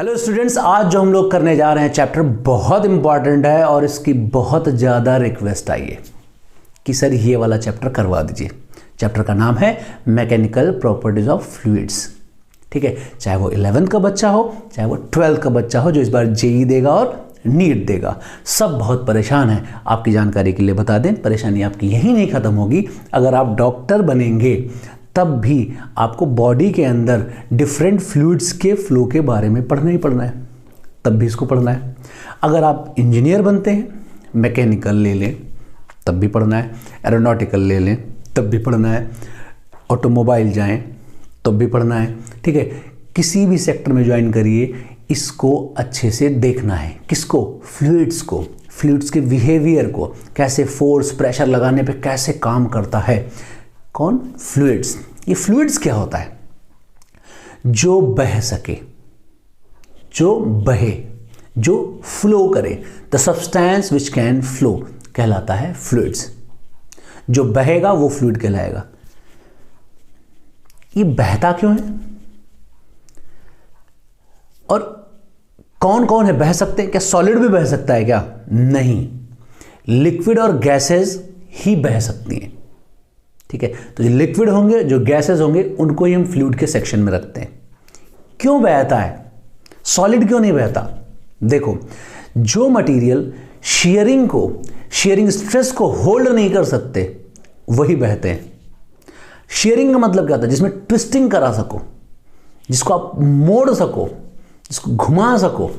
Hello students, आज जो हम लोग करने जा रहे हैं चैप्टर बहुत इंपॉर्टेंट है और इसकी बहुत ज़्यादा रिक्वेस्ट आई है कि सर ये वाला चैप्टर करवा दीजिए। चैप्टर का नाम है मैकेनिकल प्रॉपर्टीज ऑफ फ्लूइड्स। ठीक है, चाहे वो 11th का बच्चा हो चाहे वो 12th का बच्चा हो जो इस बार जेई देगा और नीट देगा, सब बहुत परेशान हैं। आपकी जानकारी के लिए बता दें, परेशानी आपकी यही नहीं ख़त्म होगी। अगर आप डॉक्टर बनेंगे तब भी आपको बॉडी के अंदर डिफरेंट फ्लूइड्स के फ्लो के बारे में पढ़ना ही पढ़ना है, तब भी इसको पढ़ना है। अगर आप इंजीनियर बनते हैं, मैकेनिकल ले लें तब भी पढ़ना है, एरोनॉटिकल ले लें तब भी पढ़ना है, ऑटोमोबाइल जाएं तब भी पढ़ना है। ठीक है, किसी भी सेक्टर में ज्वाइन करिए, इसको अच्छे से देखना है। किसको? फ्लूइड्स को, फ्लूइड्स के बिहेवियर को, कैसे फोर्स प्रेशर लगाने पे कैसे काम करता है। कौन? फ्लूइड्स। ये फ्लूइड्स क्या होता है? जो बह सके, जो बहे, जो फ्लो करे, the substance which can flow कहलाता है फ्लूइड्स। जो बहेगा वो फ्लूइड कहलाएगा। ये बहता क्यों है और कौन कौन है बह सकते हैं? क्या सॉलिड भी बह सकता है क्या? नहीं, लिक्विड और गैसेस ही बह सकती हैं। ठीक है, तो जो लिक्विड होंगे, जो गैसेस होंगे, उनको ही हम फ्लूइड के सेक्शन में रखते हैं। क्यों बहता है? सॉलिड क्यों नहीं बहता? देखो, जो मटेरियल शेयरिंग स्ट्रेस को होल्ड नहीं कर सकते वही बहते हैं। शेयरिंग का मतलब क्या होता है? जिसमें ट्विस्टिंग करा सको, जिसको आप मोड़ सको, जिसको घुमा सको।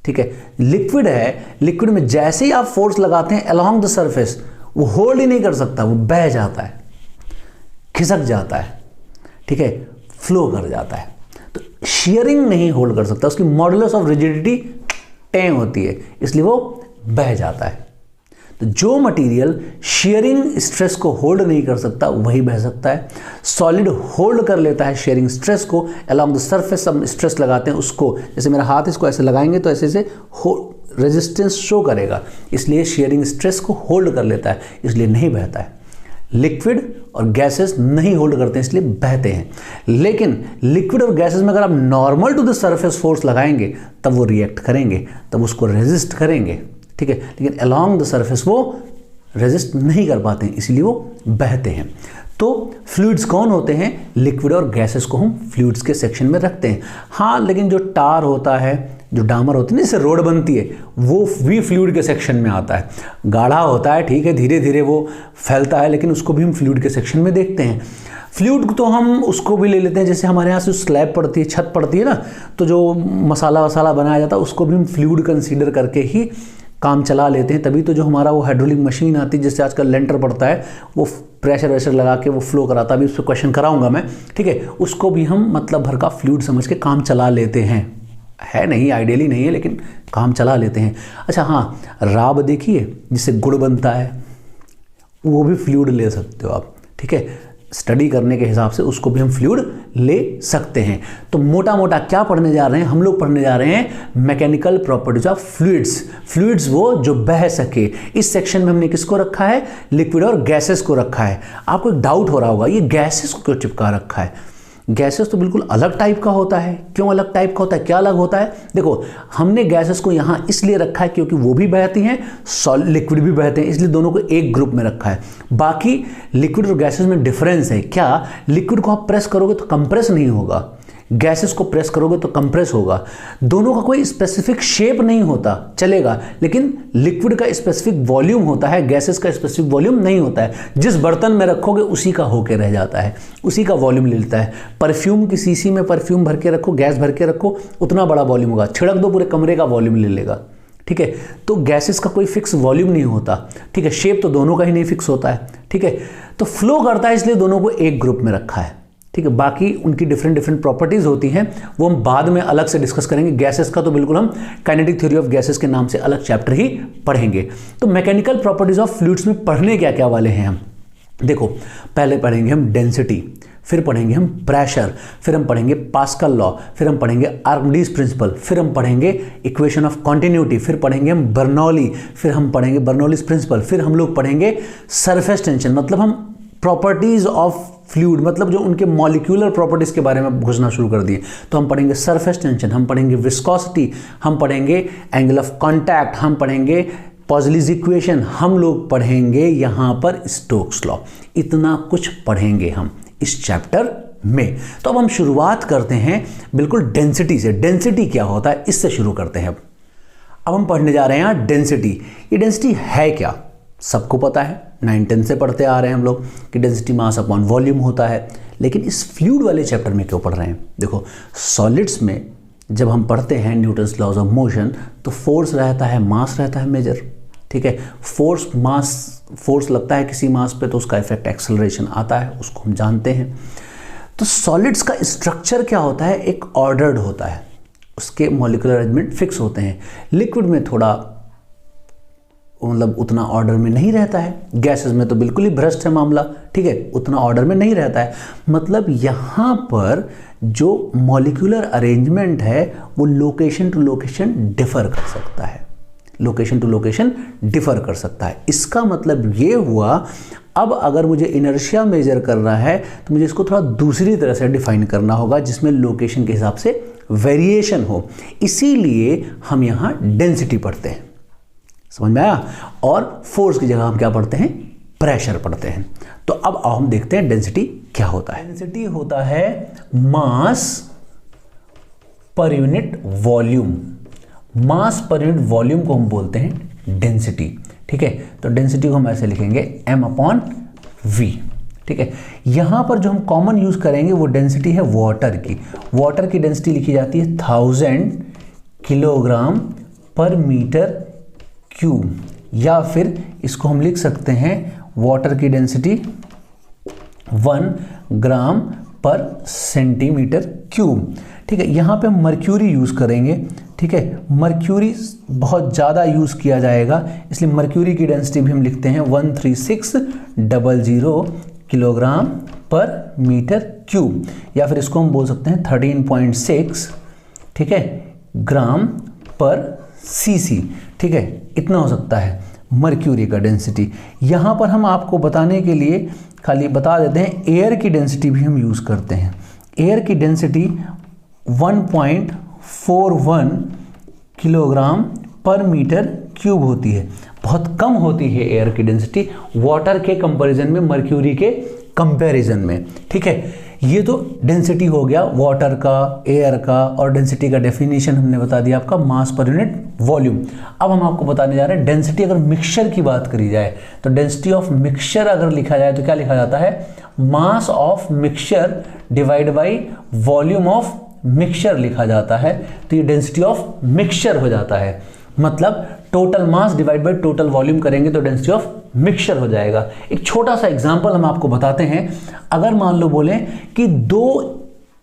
ठीक है, लिक्विड है, लिक्विड में जैसे ही आप फोर्स लगाते हैं अलोंग द सरफेस, वो होल्ड ही नहीं कर सकता, वो बह जाता है, खिसक जाता है। ठीक है, फ्लो कर जाता है। तो शेयरिंग नहीं होल्ड कर सकता, उसकी मॉडुलस ऑफ रिजिडिटी 10 होती है, इसलिए वो बह जाता है। तो जो मटेरियल शेयरिंग स्ट्रेस को होल्ड नहीं कर सकता वही बह सकता है। सॉलिड होल्ड कर लेता है शेयरिंग स्ट्रेस को, अलोंग द सरफेस हम स्ट्रेस लगाते हैं उसको, जैसे मेरा हाथ, इसको ऐसे लगाएंगे तो ऐसे से रेजिस्टेंस शो करेगा, इसलिए शेयरिंग स्ट्रेस को होल्ड कर लेता है, इसलिए नहीं बहता है। लिक्विड और गैसेस नहीं होल्ड करते हैं, इसलिए बहते हैं। लेकिन लिक्विड और गैसेस में अगर आप normal to the surface force लगाएंगे तब वो रिएक्ट करेंगे, तब उसको रेजिस्ट करेंगे। ठीक है, लेकिन अलोंग द सरफेस वो रेजिस्ट नहीं कर पाते हैं, इसलिए वो बहते हैं। तो फ्लूइड्स कौन होते हैं? लिक्विड और गैसेस को हम फ्लूइड्स के सेक्शन में रखते हैं। हाँ, लेकिन जो टार होता है, जो डामर होती है ना, जिससे रोड बनती है, वो भी फ्लूइड के सेक्शन में आता है। गाढ़ा होता है, ठीक है, धीरे धीरे वो फैलता है, लेकिन उसको भी हम फ्लूइड के सेक्शन में देखते हैं। फ्लूइड तो हम उसको भी ले लेते हैं, जैसे हमारे यहाँ से स्लैब पड़ती है, छत पड़ती है ना, तो जो मसाला वसाला बनाया जाता है उसको भी हम फ्लूइड कंसीडर करके ही काम चला लेते हैं। तभी तो जो हमारा वो हाइड्रोलिक मशीन आती है, जिससे आजकल लेंटर पड़ता है, वो प्रेशर वेशर लगा के वो फ्लो कराता है। अभी उस पर क्वेश्चन कराऊंगा मैं। ठीक है, उसको भी हम मतलब भर का फ्लूइड समझ के काम चला लेते हैं। है नहीं, आइडियली नहीं है, लेकिन काम चला लेते हैं। अच्छा हाँ, राब देखिए जिससे गुड़ बनता है, वो भी फ्लूइड ले सकते हो आप। ठीक है, स्टडी करने के हिसाब से उसको भी हम फ्लूइड ले सकते हैं। तो मोटा मोटा क्या पढ़ने जा रहे हैं हम लोग? पढ़ने जा रहे हैं mechanical properties of fluids. Fluids वो जो बह सके। इस सेक्शन में हमने किसको रखा है? लिक्विड और गैसेस को रखा है। आपको एक डाउट हो रहा होगा, ये गैसेस को क्यों चिपका रखा है? गैसेस तो बिल्कुल अलग टाइप का होता है। क्यों अलग टाइप का होता है? क्या अलग होता है? देखो, हमने गैसेस को यहाँ इसलिए रखा है क्योंकि वो भी बहती हैं, लिक्विड भी बहते हैं, इसलिए दोनों को एक ग्रुप में रखा है। बाकी लिक्विड और गैसेस में डिफरेंस है। क्या? लिक्विड को आप प्रेस करोगे तो कंप्रेस नहीं होगा, गैसेस को प्रेस करोगे तो कंप्रेस होगा। दोनों का कोई स्पेसिफिक शेप नहीं होता, चलेगा, लेकिन लिक्विड का स्पेसिफिक वॉल्यूम होता है, गैसेस का स्पेसिफिक वॉल्यूम नहीं होता है। जिस बर्तन में रखोगे उसी का होके रह जाता है, उसी का वॉल्यूम ले लेता है। परफ्यूम की शीशी में परफ्यूम भर के रखो, गैस भर के रखो, उतना बड़ा वॉल्यूम होगा। छिड़क दो, पूरे कमरे का वॉल्यूम ले लेगा। ठीक है, तो गैसेस का कोई फिक्स वॉल्यूम नहीं होता। ठीक है, शेप तो दोनों का ही नहीं फिक्स होता है। ठीक है, तो फ्लो करता है, इसलिए दोनों को एक ग्रुप में रखा है। ठीक है, बाकी उनकी डिफरेंट प्रॉपर्टीज होती हैं, वो हम बाद में अलग से डिस्कस करेंगे। गैसेस का तो बिल्कुल हम काइनेटिक थ्योरी ऑफ गैसेस के नाम से अलग चैप्टर ही पढ़ेंगे। तो मैकेनिकल प्रॉपर्टीज ऑफ फ्लूइड्स में पढ़ने क्या क्या वाले हैं हम? देखो, पहले पढ़ेंगे हम डेंसिटी, फिर पढ़ेंगे हम प्रेशर, फिर हम पढ़ेंगे पास्कल लॉ, फिर हम पढ़ेंगे आर्किमिडीज प्रिंसिपल, फिर हम पढ़ेंगे इक्वेशन ऑफ कॉन्टिन्यूटी, फिर पढ़ेंगे हम बर्नौली, फिर हम पढ़ेंगे बर्नौलीज प्रिंसिपल, फिर हम लोग पढ़ेंगे सरफेस टेंशन, मतलब हम प्रॉपर्टीज ऑफ फ्लूइड, मतलब जो उनके मॉलिक्यूलर प्रॉपर्टीज के बारे में घुसना शुरू कर दिए, तो हम पढ़ेंगे सरफेस टेंशन, हम पढ़ेंगे विस्कोसिटी, हम पढ़ेंगे एंगल ऑफ कांटेक्ट, हम पढ़ेंगे पॉजलीज इक्वेशन, हम लोग पढ़ेंगे यहाँ पर स्टोक्स लॉ। इतना कुछ पढ़ेंगे हम इस चैप्टर में। तो अब हम शुरुआत करते हैं बिल्कुल डेंसिटी से। डेंसिटी क्या होता है इससे शुरू करते हैं। अब हम पढ़ने जा रहे हैं डेंसिटी। ये डेंसिटी है क्या, सबको पता है, 9-10 से पढ़ते आ रहे हैं हम लोग कि डेंसिटी मास अपॉन वॉल्यूम होता है। लेकिन इस फ्लूइड वाले चैप्टर में क्यों पढ़ रहे हैं? देखो, सॉलिड्स में जब हम पढ़ते हैं न्यूटन्स लॉज ऑफ मोशन, तो फोर्स रहता है, मास रहता है मेजर, ठीक है। फोर्स लगता है किसी मास पे तो उसका इफेक्ट एक्सेलरेशन आता है, उसको हम जानते हैं। तो सॉलिड्स का स्ट्रक्चर क्या होता है? एक ऑर्डर्ड होता है, उसके मॉलिक्यूलर अरेंजमेंट फिक्स होते हैं। लिक्विड में थोड़ा मतलब उतना ऑर्डर में नहीं रहता है, गैसेस में तो बिल्कुल ही भ्रष्ट है मामला, ठीक है, उतना ऑर्डर में नहीं रहता है। मतलब यहाँ पर जो मॉलिक्यूलर अरेंजमेंट है वो लोकेशन टू लोकेशन डिफर कर सकता है, लोकेशन टू लोकेशन डिफर कर सकता है। इसका मतलब ये हुआ, अब अगर मुझे इनर्शिया मेजर करना है तो मुझे इसको थोड़ा दूसरी तरह से डिफाइन करना होगा, जिसमें लोकेशन के हिसाब से वेरिएशन हो। इसीलिए हम यहाँ डेंसिटी पढ़ते हैं, समझ में आया? और फोर्स की जगह हम क्या पढ़ते हैं? प्रेशर पढ़ते हैं। तो अब हम देखते हैं डेंसिटी क्या होता है। डेंसिटी होता है मास पर यूनिट वॉल्यूम। मास पर यूनिट वॉल्यूम को हम बोलते हैं डेंसिटी, ठीक है। तो डेंसिटी को हम ऐसे लिखेंगे m/v, ठीक है। यहां पर जो हम कॉमन यूज करेंगे वो डेंसिटी है वाटर की। वाटर की डेंसिटी लिखी जाती है 1000 किलोग्राम पर मीटर क्यूब, या फिर इसको हम लिख सकते हैं वाटर की डेंसिटी 1 ग्राम पर सेंटीमीटर क्यूब, ठीक है। यहाँ पे हम मर्क्यूरी यूज़ करेंगे, ठीक है। मर्क्यूरी बहुत ज़्यादा यूज़ किया जाएगा, इसलिए मर्क्यूरी की डेंसिटी भी हम लिखते हैं 13600 किलोग्राम पर मीटर क्यूब, या फिर इसको हम बोल सकते हैं 13.6, ठीक है, ग्राम पर सीसी, ठीक है। इतना हो सकता है मर्क्यूरी का डेंसिटी। यहाँ पर हम आपको बताने के लिए खाली बता देते हैं एयर की डेंसिटी भी हम यूज़ करते हैं। एयर की डेंसिटी 1.41 किलोग्राम पर मीटर क्यूब होती है, बहुत कम होती है एयर की डेंसिटी वाटर के कंपैरिजन में, मर्क्यूरी के कंपैरिजन में, ठीक है। ये तो डेंसिटी हो गया वाटर का, एयर का, और डेंसिटी का डेफिनेशन हमने बता दिया आपका मास पर यूनिट वॉल्यूम। अब हम आपको बताने जा रहे हैं डेंसिटी अगर मिक्सचर की बात करी जाए तो डेंसिटी ऑफ मिक्सचर अगर लिखा जाए तो क्या लिखा जाता है? Mass of mixture divide by volume of mixture लिखा जाता है। तो ये डेंसिटी ऑफ मिक्सचर हो जाता है, मतलब total mass divide by total volume करेंगे तो डेंसिटी ऑफ मिक्सचर हो जाएगा। एक छोटा सा एग्जांपल हम आपको बताते हैं। अगर मान लो बोले कि दो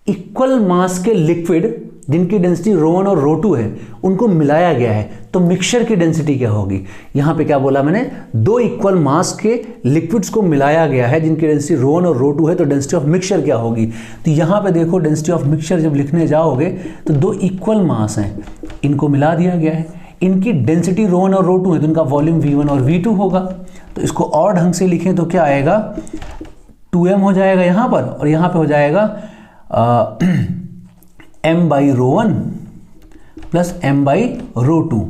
इक्वल मास के लिक्विड जिनकी डेंसिटी ρ1 और ρ2 है, उनको मिलाया गया है, तो मिक्सचर की डेंसिटी क्या होगी? यहाँ पे क्या बोला मैंने? दो इक्वल मास के लिक्विड्स को मिलाया गया है जिनकी डेंसिटी ρ1 और ρ2 है, तो डेंसिटी ऑफ मिक्सचर क्या होगी? तो यहाँ पे देखो डेंसिटी ऑफ मिक्सचर जब लिखने जाओगे तो दो इक्वल मास हैं, इनको मिला दिया गया है, इनकी डेंसिटी ρ1 और ρ2 है, तो इनका वॉल्यूम v1 और v2 होगा। तो इसको और ढंग से लिखें तो क्या आएगा? 2m हो जाएगा यहाँ पर, और यहाँ पे हो जाएगा m/ρ1 प्लस m/ρ2।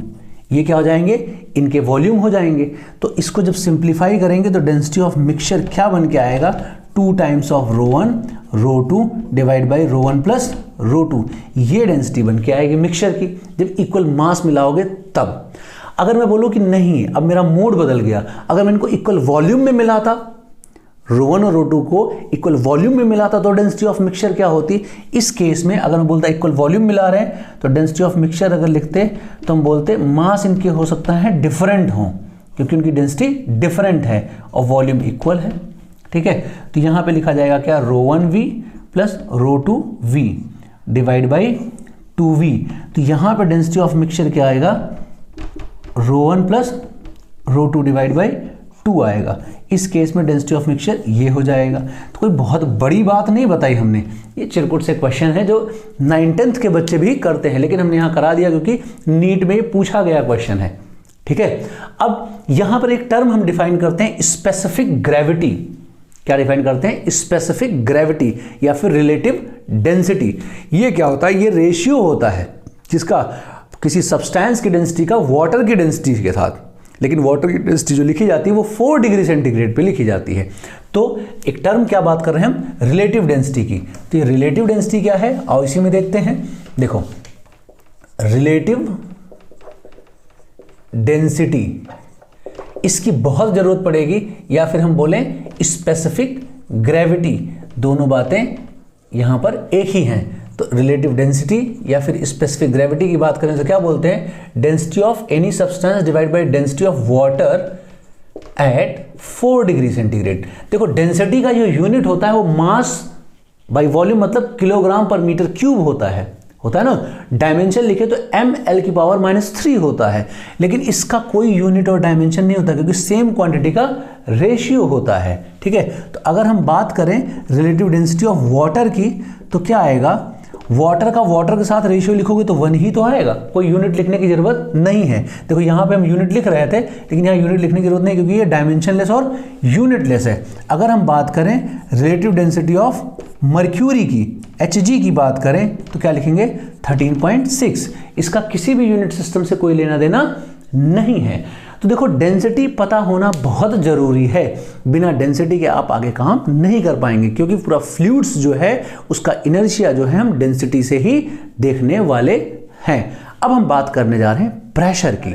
ये क्या हो जाएंगे? इनके वॉल्यूम हो जाएंगे। तो इसको जब सिंप्लीफाई करेंगे तो डेंसिटी ऑफ मिक्सचर क्या बन के आएगा? 2 times of ρ1 ρ2 divide by ρ1 plus ρ2। ये डेंसिटी बन के आएगी मिक्सचर की, जब इक्वल मास मिलाओगे तब। अगर मैं बोलूँ कि नहीं, अब मेरा मोड बदल गया, अगर मैं इनको इक्वल वॉल्यूम में मिलाता, ρ1 और ρ2 को इक्वल वॉल्यूम में मिलाता, तो डेंसिटी ऑफ मिक्सचर क्या होती? इस केस में अगर मैं बोलता इक्वल वॉल्यूम मिला रहे हैं तो डेंसिटी ऑफ मिक्सचर अगर लिखते तो हम बोलते मास इनके हो सकता है डिफरेंट हो, क्योंकि उनकी डेंसिटी डिफरेंट है और वॉल्यूम इक्वल है, ठीक है। तो यहाँ पे लिखा जाएगा क्या? ρ1v plus ρ2v divide by 2v। तो यहाँ पे डेंसिटी ऑफ मिक्सचर क्या आएगा? ρ1 प्लस ρ2 डिवाइड बाई 2 आएगा। इस केस में डेंसिटी ऑफ मिक्सचर ये हो जाएगा। तो कोई बहुत बड़ी बात नहीं बताई हमने, ये चिरकुट से क्वेश्चन है जो 9th के बच्चे भी करते हैं, लेकिन हमने यहाँ करा दिया क्योंकि नीट में पूछा गया क्वेश्चन है, ठीक है। अब यहाँ पर एक टर्म हम डिफाइन करते हैं, स्पेसिफिक ग्रेविटी। क्या डिफाइन करते हैं? स्पेसिफिक ग्रेविटी या फिर रिलेटिव डेंसिटी। ये क्या होता है? ये रेशियो होता है किसका? किसी सब्सटेंस की डेंसिटी का वाटर की डेंसिटी के साथ। लेकिन वाटर की डेंसिटी जो लिखी जाती है वो 4 डिग्री सेंटीग्रेड पे लिखी जाती है। तो एक टर्म क्या बात कर रहे हैं हम? रिलेटिव डेंसिटी की। तो ये रिलेटिव डेंसिटी क्या है? और इसी में देखते हैं। देखो, रिलेटिव डेंसिटी, इसकी बहुत जरूरत पड़ेगी, या फिर हम बोलें स्पेसिफिक ग्रेविटी। दोनों बातें यहां पर एक ही हैं। तो रिलेटिव डेंसिटी या फिर स्पेसिफिक ग्रेविटी की बात करें तो क्या बोलते हैं? Density of any substance divide by density of water at 4 degree centigrade. देखो, डेंसिटी का जो यूनिट होता है वो मास बाय वॉल्यूम, मतलब किलोग्राम पर मीटर क्यूब होता है ना। डायमेंशन लिखे तो ml⁻³ होता है, लेकिन इसका कोई यूनिट और डायमेंशन नहीं होता क्योंकि सेम क्वांटिटी का रेशियो होता है। ठीक है, तो अगर हम बात करें रिलेटिव डेंसिटी ऑफ वाटर की तो क्या आएगा? वाटर का वाटर के साथ रेशियो लिखोगे तो 1 ही तो आएगा, कोई यूनिट लिखने की जरूरत नहीं है। देखो, यहाँ पे हम यूनिट लिख रहे थे, लेकिन यहाँ यूनिट लिखने की जरूरत नहीं क्योंकि ये डायमेंशनलेस और यूनिटलेस है। अगर हम बात करें रिलेटिव डेंसिटी ऑफ मर्क्यूरी की, Hg की बात करें तो क्या लिखेंगे? 13.6। इसका किसी भी यूनिट सिस्टम से कोई लेना देना नहीं है। तो देखो, डेंसिटी पता होना बहुत जरूरी है। बिना डेंसिटी के आप आगे काम नहीं कर पाएंगे, क्योंकि पूरा फ्लूइड्स जो है उसका इनर्शिया जो है हम डेंसिटी से ही देखने वाले हैं। अब हम बात करने जा रहे हैं प्रेशर की।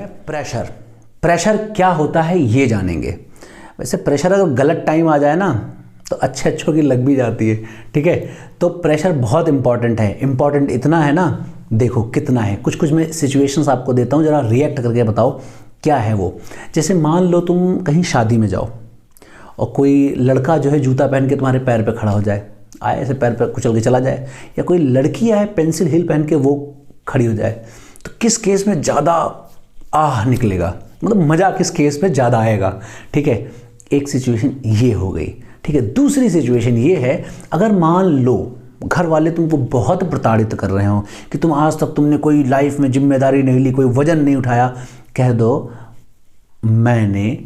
प्रेशर क्या होता है ये जानेंगे। वैसे प्रेशर अगर गलत टाइम आ जाए ना तो अच्छों की लग भी जाती है। ठीक है, तो प्रेशर बहुत इंपॉर्टेंट है। इंपॉर्टेंट इतना है ना, देखो कितना है। कुछ मैं सिचुएशंस आपको देता हूँ, जरा रिएक्ट करके बताओ क्या है वो। जैसे मान लो तुम कहीं शादी में जाओ और कोई लड़का जो है जूता पहन के तुम्हारे पैर पे खड़ा हो जाए, आए ऐसे पैर पे कुचल के चला जाए, या कोई लड़की आए पेंसिल हील पहन के वो खड़ी हो जाए, तो किस केस में ज़्यादा आह निकलेगा? मतलब मज़ा किस केस में ज़्यादा आएगा? ठीक है, एक सिचुएशन ये हो गई। ठीक है, दूसरी सिचुएशन ये है, अगर मान लो घर वाले तुमको बहुत प्रताड़ित कर रहे हो कि तुम आज तक तुमने कोई लाइफ में जिम्मेदारी नहीं ली, कोई वजन नहीं उठाया, कह दो मैंने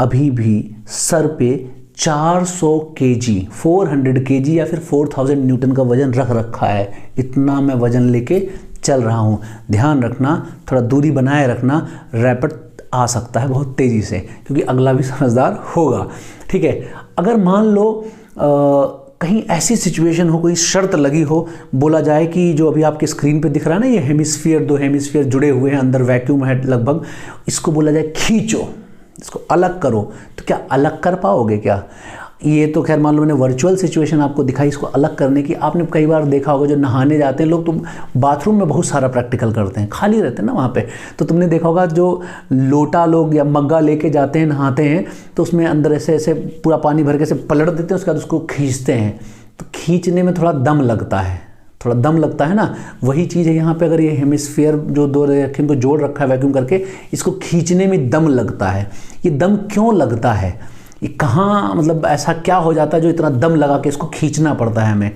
अभी भी सर पे 400 kg 400 kg या फिर 4000 न्यूटन का वजन रख रखा है, इतना मैं वजन लेके चल रहा हूँ। ध्यान रखना, थोड़ा दूरी बनाए रखना, रैपिड आ सकता है बहुत तेज़ी से, क्योंकि अगला भी समझदार होगा। ठीक है, अगर मान लो कहीं ऐसी सिचुएशन हो, कोई शर्त लगी हो, बोला जाए कि जो अभी आपके स्क्रीन पे दिख रहा है ना, ये हेमिस्फीयर, 2 हेमिस्फीयर जुड़े हुए हैं, अंदर वैक्यूम है लगभग, इसको बोला जाए खींचो, इसको अलग करो, तो क्या अलग कर पाओगे क्या? ये तो खैर मान लो मैंने वर्चुअल सिचुएशन आपको दिखाई इसको अलग करने की। आपने कई बार देखा होगा जो नहाने जाते हैं लोग, तो बाथरूम में बहुत सारा प्रैक्टिकल करते हैं, खाली रहते हैं ना वहाँ पे, तो तुमने देखा होगा जो लोटा लोग या मग्गा लेके जाते हैं नहाते हैं, तो उसमें अंदर ऐसे ऐसे पूरा पानी भर के ऐसे पलट देते हैं, उसके बाद उसको खींचते हैं। तो खींचने में थोड़ा दम लगता है, ना। वही चीज़ है यहाँ पे, अगर ये हेमिस्फीयर जो 2 रेखिन को जोड़ रखा है वैक्यूम करके, इसको खींचने में दम लगता है। ये दम क्यों लगता है? ये कहाँ, मतलब ऐसा क्या हो जाता है जो इतना दम लगा के इसको खींचना पड़ता है हमें?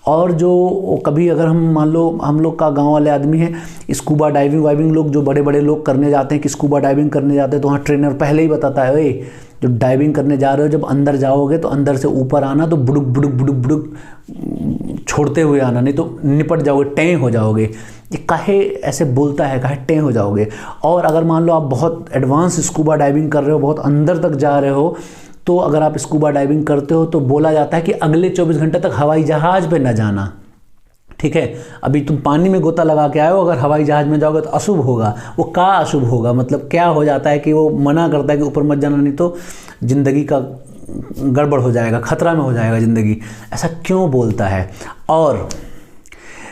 और जो कभी अगर हम मान लो हम लोग का गांव वाले आदमी हैं, स्कूबा डाइविंग लोग, जो बड़े बड़े लोग करने जाते हैं कि स्कूबा डाइविंग करने जाते हैं, तो वहाँ ट्रेनर पहले ही बताता है, ओए जब डाइविंग करने जा रहे हो, जब अंदर जाओगे तो अंदर से ऊपर आना, तो बुड़ुक बुड़ुक बुड़ुक बुड़ुक छोड़ते हुए आना, नहीं तो निपट जाओगे, टें हो जाओगे। ये काहे ऐसे बोलता है, काहे टें हो जाओगे? और अगर मान लो आप बहुत एडवांस स्कूबा डाइविंग कर रहे हो, बहुत अंदर तक जा रहे हो, तो अगर आप स्कूबा डाइविंग करते हो तो बोला जाता है कि अगले 24 घंटे तक हवाई जहाज़ पे न जाना। ठीक है, अभी तुम पानी में गोता लगा के आए हो, अगर हवाई जहाज़ में जाओगे तो अशुभ होगा। वो का अशुभ होगा, मतलब क्या हो जाता है कि वो मना करता है कि ऊपर मत जाना, नहीं तो ज़िंदगी का गड़बड़ हो जाएगा, खतरा में हो जाएगा ज़िंदगी। ऐसा क्यों बोलता है? और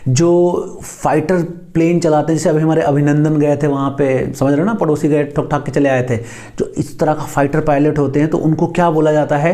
जो फाइटर प्लेन चलाते हैं, जैसे अभी हमारे अभिनंदन गए थे वहाँ पे, समझ रहे हो ना, पड़ोसी गए ठोक ठाक के चले आए थे, जो इस तरह का फाइटर पायलट होते हैं, तो उनको क्या बोला जाता है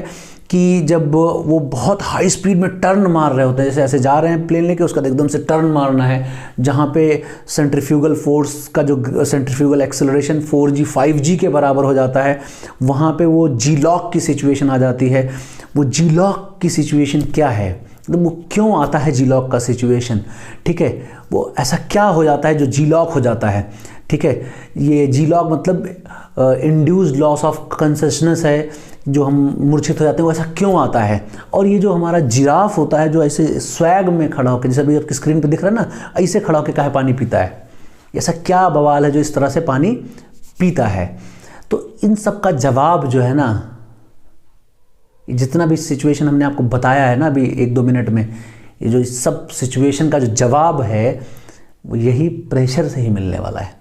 कि जब वो बहुत हाई स्पीड में टर्न मार रहे होते हैं, जैसे ऐसे जा रहे हैं प्लेन लेके, उसका एकदम से टर्न मारना है, जहाँ पे सेंट्रीफ्यूगल फोर्स का जो सेंट्रीफ्यूगल एक्सेलरेशन 4G 5G के बराबर हो जाता है, वहाँ पे वो जी लॉक की सिचुएशन आ जाती है। वो जी लॉक की सिचुएशन क्या है, मतलब वो क्यों आता है जी लॉक का सिचुएशन? ठीक है, वो ऐसा क्या हो जाता है जो जी लॉक हो जाता है? ठीक है, ये जी लॉक मतलब इंड्यूस्ड लॉस ऑफ कॉन्शसनेस है, जो हम मूर्छित हो जाते हैं वो ऐसा क्यों आता है। और ये जो हमारा जिराफ होता है जो ऐसे स्वैग में खड़ा होकर, जैसे अभी आपकी स्क्रीन पे दिख रहा है ना, ऐसे खड़ा होकर काहे पानी पीता है, ऐसा क्या बवाल है जो इस तरह से पानी पीता है। तो इन सब का जवाब जो है ना, जितना भी सिचुएशन हमने आपको बताया है ना अभी 1-2 मिनट में, ये जो सब सिचुएशन का जो जवाब है वो यही प्रेशर से ही मिलने वाला है।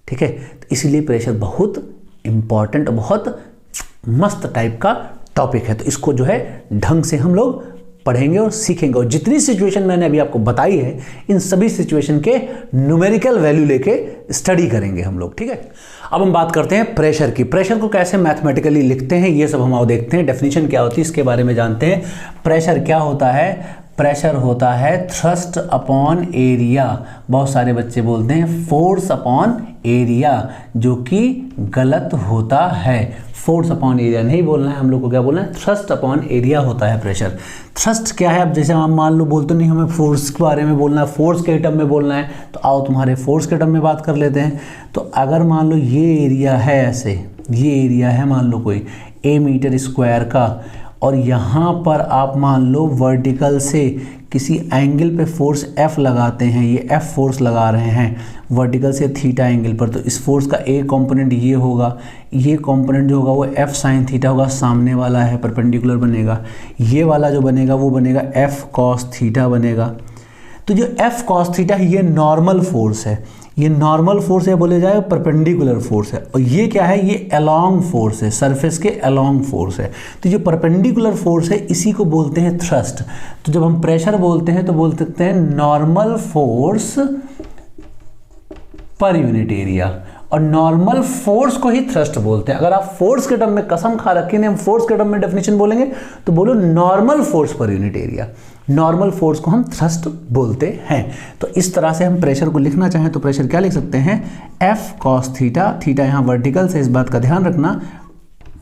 ठीक है, तो इसीलिए प्रेशर बहुत इम्पॉर्टेंट, बहुत मस्त टाइप का टॉपिक है। तो इसको जो है ढंग से हम लोग पढ़ेंगे और सीखेंगे, और जितनी सिचुएशन मैंने अभी आपको बताई है इन सभी सिचुएशन के न्यूमेरिकल वैल्यू लेके स्टडी करेंगे हम लोग। ठीक है, अब हम बात करते हैं प्रेशर की। प्रेशर को कैसे मैथमेटिकली लिखते हैं ये सब हम और देखते हैं, डेफिनेशन क्या होती है इसके बारे में जानते हैं। प्रेशर क्या होता है? प्रेशर होता है थ्रस्ट अपॉन एरिया। बहुत सारे बच्चे बोलते हैं फोर्स अपॉन एरिया, जो कि गलत होता है। फोर्स अपॉन एरिया नहीं बोलना है, हम लोग को क्या बोलना है? थ्रस्ट अपॉन एरिया होता है प्रेशर। थ्रस्ट क्या है? अब जैसे हम मान लो बोलते नहीं हमें फोर्स के बारे में बोलना है, फोर्स के टर्म में बोलना है, तो आओ तुम्हारे फोर्स के टर्म में बात कर लेते हैं। तो अगर मान लो ये एरिया है, ऐसे ये एरिया है मान लो कोई a मीटर स्क्वायर का, और यहाँ पर आप मान लो वर्टिकल से किसी एंगल पे फोर्स F लगाते हैं, ये F फोर्स लगा रहे हैं वर्टिकल से थीटा एंगल पर, तो इस फोर्स का एक कंपोनेंट ये होगा, ये कंपोनेंट जो होगा वो F साइन थीटा होगा, सामने वाला है परपेंडिकुलर बनेगा, ये वाला जो बनेगा वो बनेगा F कॉस थीटा बनेगा। तो जो F कॉस थीटा है ये नॉर्मल फोर्स है, ये नॉर्मल फोर्स है, बोले जाए परपेंडिकुलर फोर्स है, और ये क्या है? ये अलोंग फोर्स है, सरफेस के अलोंग फोर्स है। तो जो परपेंडिकुलर फोर्स है इसी को बोलते हैं थ्रस्ट। तो जब हम प्रेशर बोलते हैं तो बोल सकते हैं normal force per unit area, और नॉर्मल फोर्स को ही थ्रस्ट बोलते हैं। अगर आप फोर्स के टर्म में कसम खा रखी नहीं, हम फोर्स के टर्म में डेफिनेशन बोलेंगे तो बोलो normal force per unit area, normal force को हम थ्रस्ट बोलते हैं। तो इस तरह से हम प्रेशर को लिखना चाहें तो प्रेशर क्या लिख सकते हैं? F कॉस थीटा, थीटा यहाँ वर्टिकल से, इस बात का ध्यान रखना,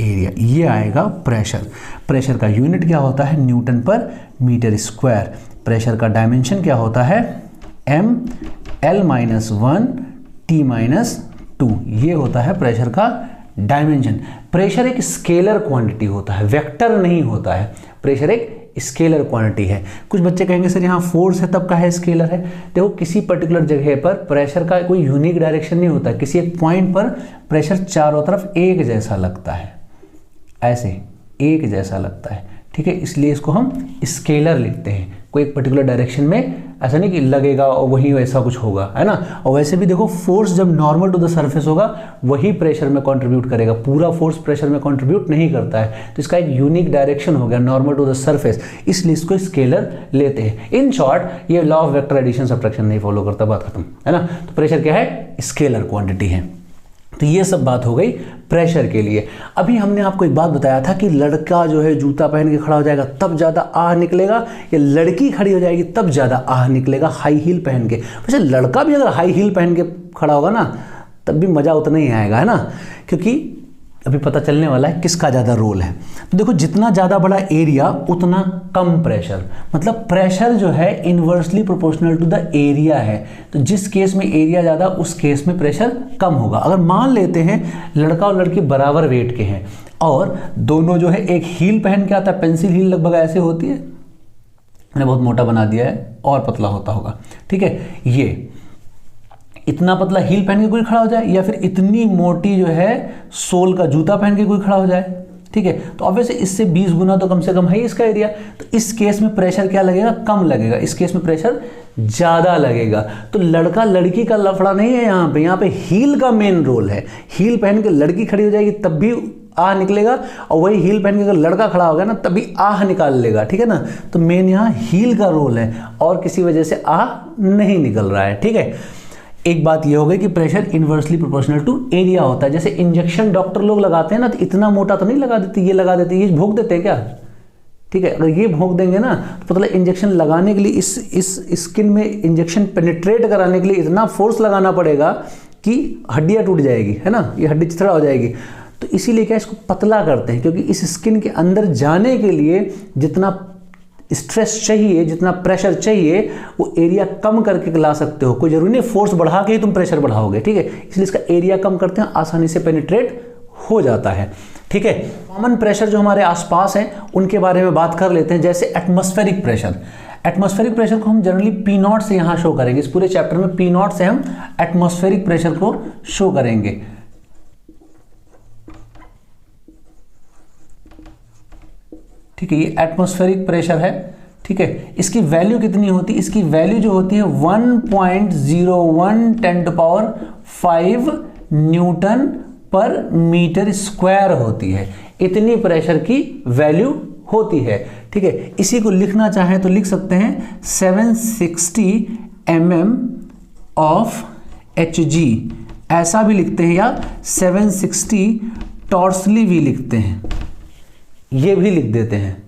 एरिया, ये आएगा प्रेशर। प्रेशर का यूनिट क्या होता है? न्यूटन पर मीटर स्क्वायर। प्रेशर का डायमेंशन क्या होता है? m L-1 T-2, ये होता है प्रेशर का डायमेंशन। प्रेशर एक स्केलर क्वांटिटी होता है, वेक्टर नहीं होता है। प्रेशर एक स्केलर क्वांटिटी है। कुछ बच्चे कहेंगे सर यहाँ फोर्स है तब का है स्केलर है। देखो किसी पर्टिकुलर जगह पर प्रेशर का कोई यूनिक डायरेक्शन नहीं होता, किसी एक पॉइंट पर प्रेशर चारों तरफ एक जैसा लगता है, ऐसे एक जैसा लगता है। ठीक है, इसलिए इसको हम स्केलर लिखते हैं। कोई एक पर्टिकुलर डायरेक्शन में ऐसा नहीं कि लगेगा और वही वैसा कुछ होगा, है ना। और वैसे भी देखो फोर्स जब नॉर्मल टू द सरफेस होगा वही प्रेशर में कंट्रीब्यूट करेगा, पूरा फोर्स प्रेशर में कंट्रीब्यूट नहीं करता है। तो इसका एक यूनिक डायरेक्शन हो गया नॉर्मल टू द सरफेस, इसलिए इसको स्केलर लेते हैं। इन शॉर्ट ये law of vector addition subtraction नहीं फॉलो करता, बात खत्म, है ना। तो प्रेशर क्या है? स्केलर क्वांटिटी है। तो ये सब बात हो गई प्रेशर के लिए। अभी हमने आपको एक बात बताया था कि लड़का जो है जूता पहन के खड़ा हो जाएगा तब ज़्यादा आह निकलेगा, या लड़की खड़ी हो जाएगी तब ज़्यादा आह निकलेगा हाई हील पहन के। वैसे लड़का भी अगर हाई हील पहन के खड़ा होगा ना तब भी मज़ा उतना ही आएगा, है ना, क्योंकि अभी पता चलने वाला है किसका ज़्यादा रोल है। तो देखो जितना ज़्यादा बड़ा एरिया उतना कम प्रेशर, मतलब प्रेशर जो है inversely proportional to the area है। तो जिस केस में एरिया ज़्यादा उस केस में प्रेशर कम होगा। अगर मान लेते हैं लड़का और लड़की बराबर वेट के हैं और दोनों जो है एक हील पहन के आता है, पेंसिल हील लगभग ऐसे होती है, मैंने बहुत मोटा बना दिया है और पतला होता होगा, ठीक है। ये इतना पतला हील पहन के कोई खड़ा हो जाए, या फिर इतनी मोटी जो है सोल का जूता पहन के कोई खड़ा हो जाए, ठीक है, तो ऑब्वियसली इससे 20 गुना तो कम से कम है इसका एरिया। तो इस केस में प्रेशर क्या लगेगा? कम लगेगा। इस केस में प्रेशर ज़्यादा लगेगा। तो लड़का लड़की का लफड़ा नहीं है यहाँ पे हील का मेन रोल है। हील पहन के लड़की खड़ी हो जाएगी तब भी आह निकलेगा, और वही हील पहन के अगर लड़का खड़ा होगा ना तभी आह निकाल लेगा, ठीक है ना। तो मेन यहाँ हील का रोल है और किसी वजह से आह नहीं निकल रहा है, ठीक है। एक बात ये हो गई कि pressure inversely proportional to area होता है। जैसे इंजेक्शन डॉक्टर लोग लगाते हैं ना तो इतना मोटा तो नहीं लगा देते, ये लगा देते, ये भोंक देते हैं क्या, ठीक है। अगर ये भोंक देंगे ना तो मतलब इंजेक्शन लगाने के लिए इस स्किन में इंजेक्शन पेनिट्रेट कराने के लिए इतना फोर्स लगाना पड़ेगा कि हड्डियाँ टूट जाएगी, है ना, ये हड्डी चिथड़ा हो जाएगी। तो इसीलिए क्या इसको पतला करते हैं, क्योंकि इस स्किन के अंदर जाने के लिए जितना स्ट्रेस चाहिए, जितना प्रेशर चाहिए वो एरिया कम करके ला सकते हो। कोई जरूरी नहीं फोर्स बढ़ा के ही तुम प्रेशर बढ़ाओगे, ठीक है। इसलिए इसका एरिया कम करते हैं, आसानी से पेनिट्रेट हो जाता है। ठीक है, कॉमन प्रेशर जो हमारे आसपास हैं उनके बारे में बात कर लेते हैं, जैसे एटमॉस्फेरिक प्रेशर। एटमॉस्फेरिक प्रेशर को हम जनरली पी नॉट से यहाँ शो करेंगे, इस पूरे चैप्टर में पी नॉट से हम एटमॉस्फेरिक प्रेशर को शो करेंगे। ठीक है, ये एटमॉस्फेरिक प्रेशर है। ठीक है, इसकी वैल्यू कितनी होती है? इसकी वैल्यू जो होती है 1.01 10⁵ न्यूटन पर मीटर स्क्वायर होती है। इतनी प्रेशर की वैल्यू होती है। ठीक है, इसी को लिखना चाहें तो लिख सकते हैं 760 mm ऑफ Hg, ऐसा भी लिखते हैं, या 760 टॉर्सली भी लिखते हैं, ये भी लिख देते हैं।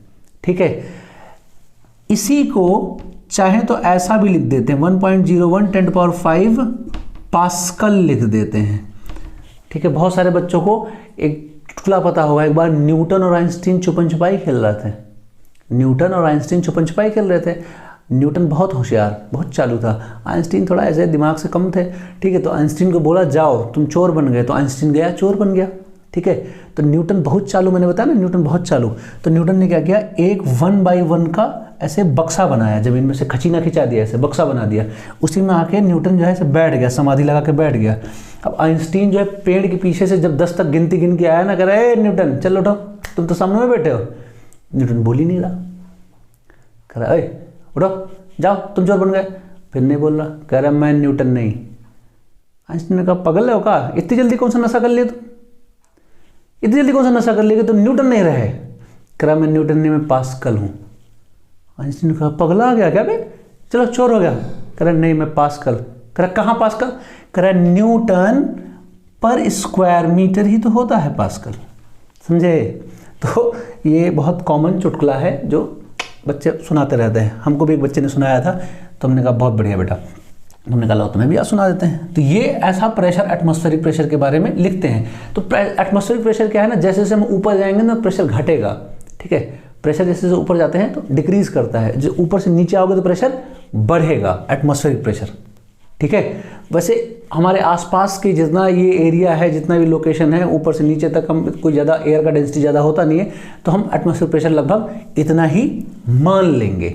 ठीक है, इसी को चाहे तो ऐसा भी लिख देते हैं 1.01 10⁵ पास्कल लिख देते हैं। ठीक है, बहुत सारे बच्चों को एक चुटकुला पता होगा, एक बार न्यूटन और आइंस्टीन छुपन छुपाई खेल रहे थे। न्यूटन और आइंस्टीन छुपन छुपाई खेल रहे थे। न्यूटन बहुत होशियार, बहुत चालू था, आइंस्टीन थोड़ा ऐसे दिमाग से कम थे। ठीक है, तो आइंस्टीन को बोला जाओ तुम चोर बन गए, तो आइंस्टीन गया चोर बन गया। ठीक है, तो न्यूटन बहुत चालू, मैंने बताया ना न्यूटन बहुत चालू, तो न्यूटन ने क्या किया, एक 1 by 1 का ऐसे बक्सा बनाया, जमीन में से खचीना खिंचा दिया, ऐसे बक्सा बना दिया, उसी में आके न्यूटन जो है ऐसे बैठ गया, समाधि लगा के बैठ गया। अब आइंस्टीन जो है पेड़ के पीछे से जब 10 तक गिनती गिन के आया ना, कह रहा है न्यूटन चल उठो, तुम तो सामने में बैठे हो। न्यूटन बोल ही नहीं रहा, कह रहा है उठो जाओ तुम चोर बन गए, फिर नहीं बोल रहा, कह रहा मैं न्यूटन नहीं। आइंस्टीन ने कहा पागल हो का, इतनी जल्दी कौन सा नशा कर लिया तुम, इतनी जल्दी कौन सा नशा कर लिया कि तुम न्यूटन नहीं रहे। कह रहा मैं न्यूटन नहीं, मैं पास्कल हूँ। आइंस्टीन ने कहा पगला आ गया क्या बे, चलो चोर हो गया। कह रहा नहीं मैं पास्कल। कह रहा कहाँ पास्कल? कह रहा न्यूटन पर स्क्वायर मीटर ही तो होता है पास्कल, समझे। तो ये बहुत कॉमन चुटकुला है जो बच्चे सुनाते रहते हैं। हमको भी एक बच्चे ने सुनाया था, तो हमने कहा बहुत बढ़िया बेटा, हमने कहा लो तुम्हें भी आज सुना देते हैं। तो ये ऐसा प्रेशर एटमॉस्फेरिक प्रेशर के बारे में लिखते हैं। तो एटमॉस्फेरिक प्रेशर क्या है ना, जैसे जैसे हम ऊपर जाएंगे ना प्रेशर घटेगा। ठीक है, प्रेशर जैसे जैसे ऊपर जाते हैं तो डिक्रीज करता है, जो ऊपर से नीचे आओगे तो प्रेशर बढ़ेगा, एटमॉस्फेरिक प्रेशर। ठीक है, वैसे हमारे आसपास की जितना ये एरिया है, जितना भी लोकेशन है, ऊपर से नीचे तक हम कोई ज़्यादा एयर का डेंसिटी ज़्यादा होता नहीं है, तो हम एटमॉस्फेरिक प्रेशर लगभग इतना ही मान लेंगे।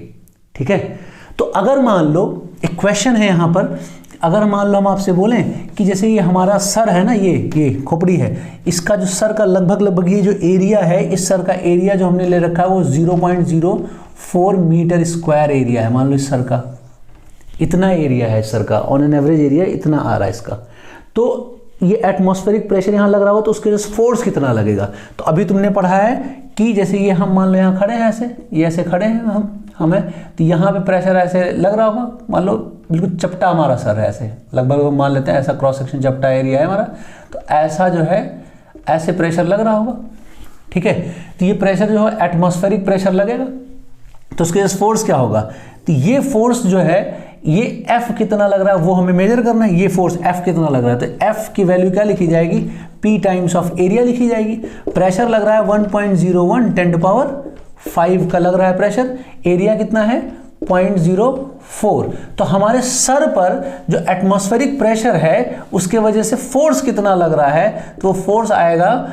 ठीक है, तो अगर मान लो एक क्वेश्चन है यहाँ पर, अगर मान लो हम आपसे बोलें कि जैसे ये हमारा सर है ना, ये खोपड़ी है, इसका जो सर का लगभग ये जो एरिया है, इस सर का एरिया जो हमने ले रखा है वो 0.04 मीटर स्क्वायर एरिया है। मान लो इस सर का इतना एरिया है, सर का ऑन एन एवरेज एरिया इतना आ रहा है इसका। तो ये एटमॉस्फेरिक प्रेशर यहाँ लग रहा हो तो उसके जैसे फोर्स कितना लगेगा। तो अभी तुमने पढ़ा है कि जैसे ये हम मान लो यहाँ खड़े हैं, ऐसे ये ऐसे खड़े हैं हमें, तो यहाँ पे प्रेशर ऐसे लग रहा होगा, मान लो बिल्कुल चपटा हमारा सर है, ऐसे लगभग मान लेते हैं ऐसा क्रॉस सेक्शन चपटा एरिया है हमारा, तो ऐसा जो है ऐसे प्रेशर लग रहा होगा। ठीक है, तो ये प्रेशर जो है एटमॉस्फेरिक प्रेशर लगेगा, तो उसके जैसे फोर्स क्या होगा, तो ये फोर्स जो है ये F कितना लग रहा है वो हमें मेजर करना है। ये फोर्स F कितना लग रहा है, तो F की वैल्यू क्या लिखी जाएगी, P टाइम्स ऑफ एरिया लिखी जाएगी। प्रेशर लग रहा है 1.01 10⁵ का लग रहा है प्रेशर, एरिया कितना है 0.04। तो हमारे सर पर जो एटमॉस्फेरिक प्रेशर है उसके वजह से फोर्स कितना लग रहा है, तो फोर्स आएगा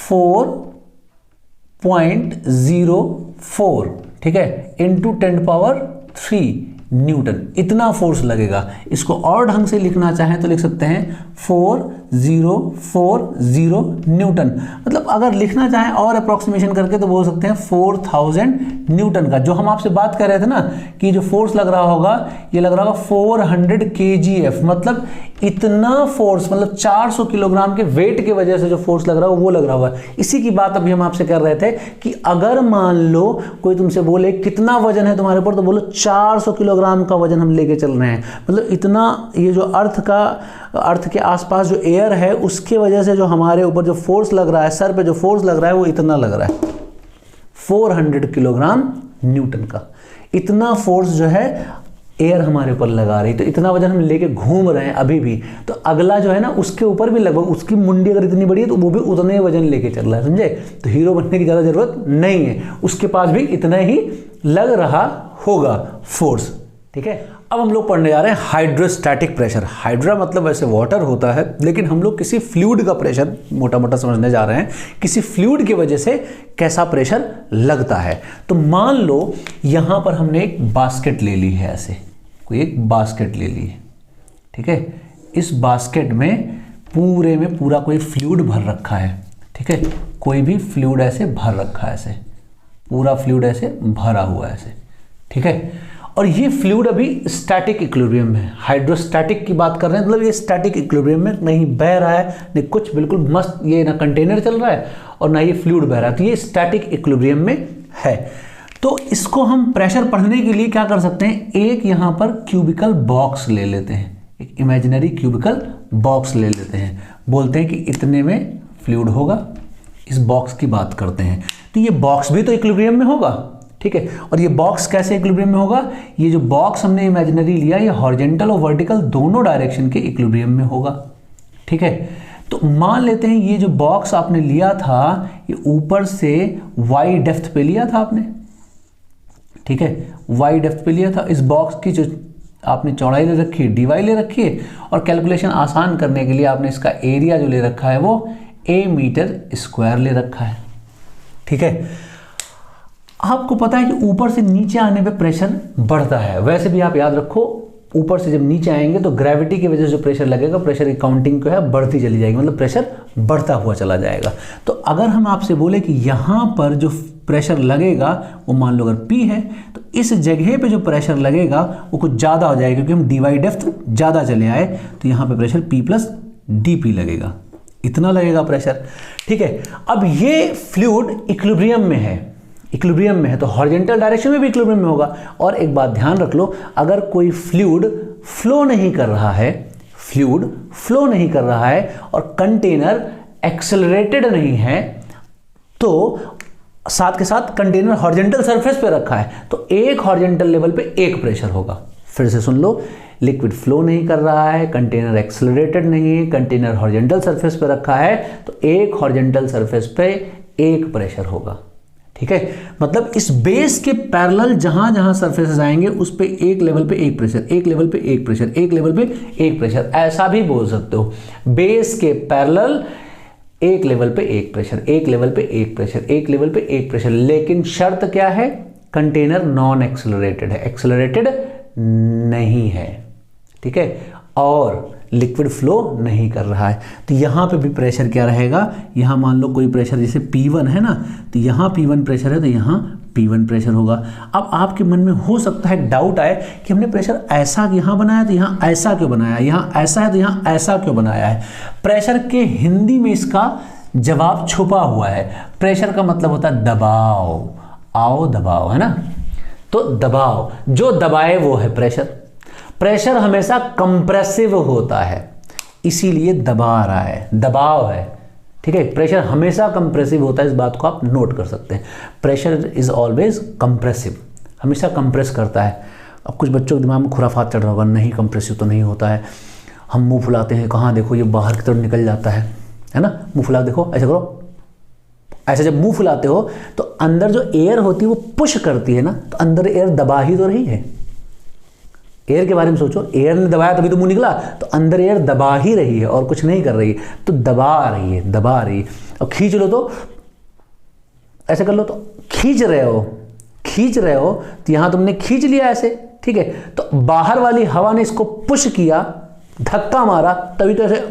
4.04, ठीक है, इंटू 10⁻³ न्यूटन, इतना फोर्स लगेगा। इसको और ढंग से लिखना चाहें तो लिख सकते हैं 4040 न्यूटन। मतलब अगर लिखना चाहें और अप्रोक्सीमेशन करके तो बोल सकते हैं 4000 न्यूटन का। जो हम आपसे बात कर रहे थे ना कि जो फोर्स लग रहा होगा ये लग रहा होगा 400 kgf, मतलब इतना फोर्स, मतलब 400 किलोग्राम के वेट की वजह से जो फोर्स लग रहा है वो लग रहा होगा। इसी की बात अभी हम आपसे कर रहे थे कि अगर मान लो कोई तुमसे बोले कितना वजन है तुम्हारे ऊपर, तो बोलो 400 किलोग्राम का वजन हम लेके चल रहे हैं। मतलब इतना, ये जो अर्थ के आसपास जो एयर है उसके वजह से जो हमारे ऊपर जो फोर्स लग रहा है, सर पे जो फोर्स लग रहा है वो इतना लग रहा है 400 किलोग्राम न्यूटन का। इतना फोर्स जो है एयर हमारे ऊपर लगा रही, तो इतना वजन हम लेके घूम रहे हैं अभी भी। तो अगला जो है ना उसके ऊपर भी लगभग, उसकी मुंडी अगर इतनी बड़ी है तो वो भी उतने वजन लेके चल रहा है, समझे। तो हीरो बनने की ज़्यादा जरूरत नहीं है, उसके पास भी इतना ही लग रहा होगा फोर्स। ठीक है, अब हम लोग पढ़ने जा रहे हैं हाइड्रोस्टैटिक प्रेशर। हाइड्रा मतलब वैसे वाटर होता है, लेकिन हम लोग किसी फ्लूइड का प्रेशर मोटा मोटा समझने जा रहे हैं, किसी फ्लूइड की वजह से कैसा प्रेशर लगता है। तो मान लो यहां पर हमने एक बास्केट ले ली है, ऐसे कोई एक बास्केट ले ली है, ठीक है। इस बास्केट में पूरे में पूरा कोई फ्लूइड भर रखा है, ठीक है। कोई भी फ्लूइड ऐसे भर रखा है, ऐसे पूरा फ्लूइड ऐसे भरा हुआ है ऐसे, ठीक है। और ये फ्लूइड अभी स्टैटिक इक्विलिब्रियम में है। हाइड्रोस्टैटिक की बात कर रहे हैं, मतलब ये स्टैटिक इक्विलिब्रियम में नहीं बह रहा है, नहीं कुछ, बिल्कुल मस्त, ये ना कंटेनर चल रहा है और ना ये फ्लूइड बह रहा है, तो ये स्टैटिक इक्विलिब्रियम में है। तो इसको हम प्रेशर पढ़ने के लिए क्या कर सकते हैं, एक यहाँ पर क्यूबिकल बॉक्स ले लेते हैं, एक इमेजिनरी क्यूबिकल बॉक्स ले लेते हैं, बोलते हैं कि इतने में फ्लूइड होगा, इस बॉक्स की बात करते हैं। तो ये बॉक्स भी तो इक्विलिब्रियम में होगा, ठीक है। और ये बॉक्स कैसे इक्विलिब्रियम में होगा, ये जो बॉक्स हमने इमेजिनरी लिया ये हॉरिजॉन्टल और वर्टिकल दोनों डायरेक्शन के इक्विलिब्रियम में होगा, ठीक है। तो मान लेते हैं ये जो बॉक्स आपने लिया था ये ऊपर से वाई डेप्थ पे लिया था आपने, ठीक है, वाई डेप्थ पे लिया था। इस बॉक्स की जो आपने चौड़ाई ले रखी है dy ले रखी है, और कैलकुलेशन आसान करने के लिए आपने इसका एरिया जो ले रखा है वो a मीटर स्क्वायर ले रखा है, ठीक है। आपको पता है कि ऊपर से नीचे आने पे प्रेशर बढ़ता है, वैसे भी आप याद रखो ऊपर से जब नीचे आएंगे तो ग्रेविटी की वजह से जो प्रेशर लगेगा, प्रेशर की काउंटिंग जो है बढ़ती चली जाएगी, मतलब प्रेशर बढ़ता हुआ चला जाएगा। तो अगर हम आपसे बोले कि यहाँ पर जो प्रेशर लगेगा वो मान लो अगर P है, तो इस जगह पे जो प्रेशर लगेगा वो कुछ ज़्यादा हो जाएगा, क्योंकि हम dy डेप्थ ज़्यादा चले आए, तो यहाँ पे प्रेशर P प्लस dP लगेगा, इतना लगेगा प्रेशर, ठीक है। अब ये फ्लूइड इक्विलिब्रियम में है, इक्विलिब्रियम में है तो हॉरिजॉन्टल डायरेक्शन में भी इक्विलिब्रियम में होगा। और एक बात ध्यान रख लो, अगर कोई फ्लूइड फ्लो नहीं कर रहा है, फ्लूइड फ्लो नहीं कर रहा है और कंटेनर एक्सेलरेटेड नहीं है, तो साथ के साथ कंटेनर हॉरिजॉन्टल सरफेस पे रखा है, तो एक हॉरिजॉन्टल लेवल पे एक प्रेशर होगा। फिर से सुन लो, लिक्विड फ्लो नहीं कर रहा है, कंटेनर एक्सेलरेटेड नहीं है, कंटेनर हॉरिजॉन्टल सरफेस पे रखा है, तो एक हॉरिजॉन्टल सरफेस पे एक प्रेशर होगा, ठीक है। मतलब इस बेस के पैरेलल जहां जहां सरफेसेस आएंगे उस पे एक लेवल पे एक प्रेशर, एक लेवल पे एक प्रेशर, एक लेवल पे एक प्रेशर, ऐसा भी बोल सकते हो। बेस के पैरेलल एक लेवल पे एक प्रेशर, एक लेवल पे एक प्रेशर, एक लेवल पे एक प्रेशर, लेकिन शर्त क्या है, कंटेनर नॉन एक्सेलरेटेड है, एक्सेलरेटेड नहीं है, ठीक है, और लिक्विड फ्लो नहीं कर रहा है। तो यहाँ पे भी प्रेशर क्या रहेगा, यहाँ मान लो कोई प्रेशर जैसे P1 है ना, तो यहाँ P1 प्रेशर है तो यहाँ P1 प्रेशर होगा। अब आपके मन में हो सकता है डाउट आए कि हमने प्रेशर ऐसा यहाँ बनाया तो यहाँ ऐसा क्यों बनाया, यहाँ ऐसा है तो यहाँ ऐसा क्यों बनाया है। प्रेशर के हिंदी में इसका जवाब छुपा हुआ है। प्रेशर का मतलब होता है दबाव, आओ दबाव, है ना, तो दबाव, जो दबाए वो है प्रेशर। प्रेशर हमेशा कंप्रेसिव होता है, इसीलिए दबा रहा है, दबाव है, ठीक है। प्रेशर हमेशा कंप्रेसिव होता है, इस बात को आप नोट कर सकते हैं। प्रेशर इज ऑलवेज कंप्रेसिव, हमेशा कंप्रेस करता है। अब कुछ बच्चों के दिमाग में खुराफात चढ़ रहा होगा, नहीं कंप्रेसिव तो नहीं होता है, हम मुंह फुलाते हैं, कहाँ देखो ये बाहर की तरफ निकल जाता है ना, मुंह फुला, देखो ऐसे करो, ऐसे जब मुंह फुलाते हो तो अंदर जो एयर होती है वो पुश करती है ना, तो अंदर एयर दबा ही तो रही है। एयर के बारे में सोचो, एयर ने दबाया तभी तो मुंह निकला, तो अंदर एयर दबा ही रही है और कुछ नहीं कर रही है, तो दबा रही है, दबा रही है। अब खींच लो तो ऐसे कर लो, तो खींच रहे हो तो यहां तुमने खींच लिया ऐसे, ठीक है, तो बाहर वाली हवा ने इसको पुश किया, धक्का मारा, तभी तो ऐसे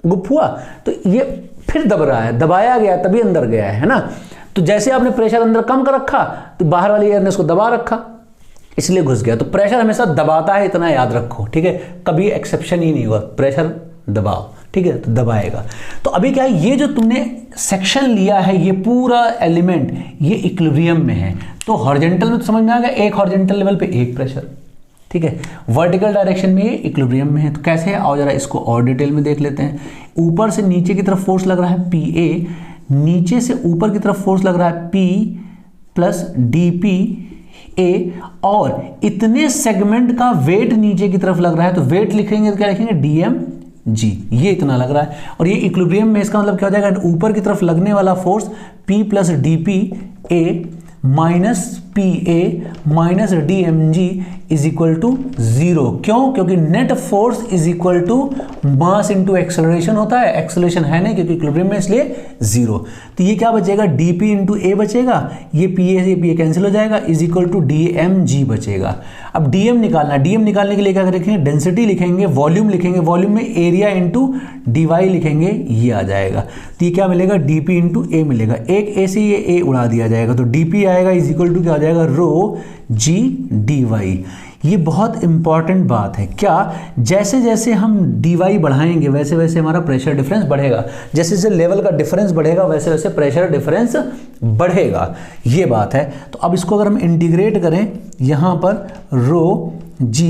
गुप हुआ, तो ये फिर दब रहा है, दबाया गया तभी अंदर गया है ना। तो जैसे आपने प्रेशर अंदर कम कर रखा तो बाहर वाली एयर ने इसको दबा रखा, इसलिए घुस गया। तो प्रेशर हमेशा दबाता है, इतना याद रखो, ठीक है, कभी एक्सेप्शन ही नहीं हुआ, प्रेशर दबाव, ठीक है, तो दबाएगा। तो अभी क्या है, ये जो तुमने सेक्शन लिया है, ये पूरा एलिमेंट ये इक्विलिब्रियम में है, तो हॉरिजॉन्टल में तो समझ में आ गया, एक हॉरिजॉन्टल लेवल पे एक प्रेशर, ठीक है। वर्टिकल डायरेक्शन में ये इक्विलिब्रियम में है, तो कैसे है, आओ जरा इसको और डिटेल में देख लेते हैं। ऊपर से नीचे की तरफ फोर्स लग रहा है PA, नीचे से ऊपर की तरफ फोर्स लग रहा है P प्लस DP A, और इतने सेगमेंट का वेट नीचे की तरफ लग रहा है, तो वेट लिखेंगे तो क्या लिखेंगे, DMG, ये इतना लग रहा है। और ये इक्विलिब्रियम में, इसका मतलब क्या हो जाएगा, ऊपर की तरफ लगने वाला force P plus DP A minus PA minus DMG is equal to 0। क्यों? क्योंकि net force is equal to mass into acceleration होता है। एक्सेलरेशन है नहीं क्योंकि इक्विलिब्रियम में, इसलिए 0। तो ये क्या बचेगा? DP इंटू A बचेगा, ये PA से PA कैंसिल हो जाएगा, इज इक्वल टू DMG बचेगा। अब DM निकालना, DM निकालने के लिए क्या लिखेंगे? डेंसिटी लिखेंगे, वॉल्यूम लिखेंगे, वॉल्यूम में एरिया इंटू dy लिखेंगे, ये आ जाएगा। तो ये क्या मिलेगा? DP इंटू A मिलेगा। एक A से ये A उड़ा दिया जाएगा, तो DP आएगा इज इक्वल टू क्या आ जाएगा? रो G dy। ये बहुत इंपॉर्टेंट बात है। क्या? जैसे जैसे हम dy बढ़ाएंगे वैसे वैसे हमारा प्रेशर डिफरेंस बढ़ेगा, जैसे जैसे लेवल का डिफरेंस बढ़ेगा वैसे वैसे प्रेशर डिफरेंस बढ़ेगा, ये बात है। तो अब इसको अगर हम इंटीग्रेट करें, यहाँ पर रो G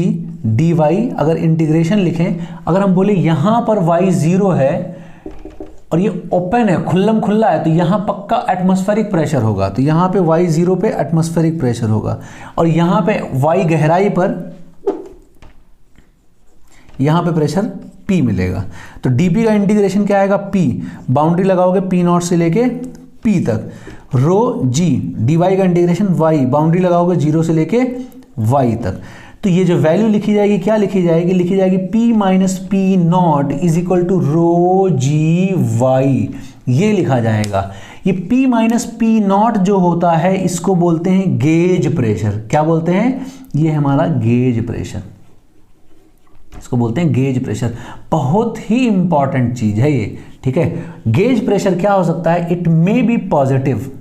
dy अगर इंटीग्रेशन लिखें, अगर हम बोले यहाँ पर y 0 है और ये ओपन है, खुल्लम खुल्ला है, तो यहाँ पक्का एटमॉस्फेरिक प्रेशर होगा। तो यहाँ पे y 0 पे एटमॉस्फेरिक प्रेशर होगा, और यहाँ पे y गहराई पर यहाँ पे प्रेशर P मिलेगा। तो dP का इंटीग्रेशन क्या आएगा? P, बाउंड्री लगाओगे P0 से लेके P तक, रो G dy का इंटीग्रेशन y, बाउंड्री लगाओगे 0 से लेके y तक। तो ये जो वैल्यू लिखी जाएगी, क्या लिखी जाएगी? लिखी जाएगी P minus P0 is equal to rho G Y, ये लिखा जाएगा। ये P माइनस P0 जो होता है इसको बोलते हैं गेज प्रेशर। क्या बोलते हैं? ये हमारा गेज प्रेशर, इसको बोलते हैं गेज प्रेशर। बहुत ही इंपॉर्टेंट चीज है ये, ठीक है। गेज प्रेशर क्या हो सकता है? It may be positive,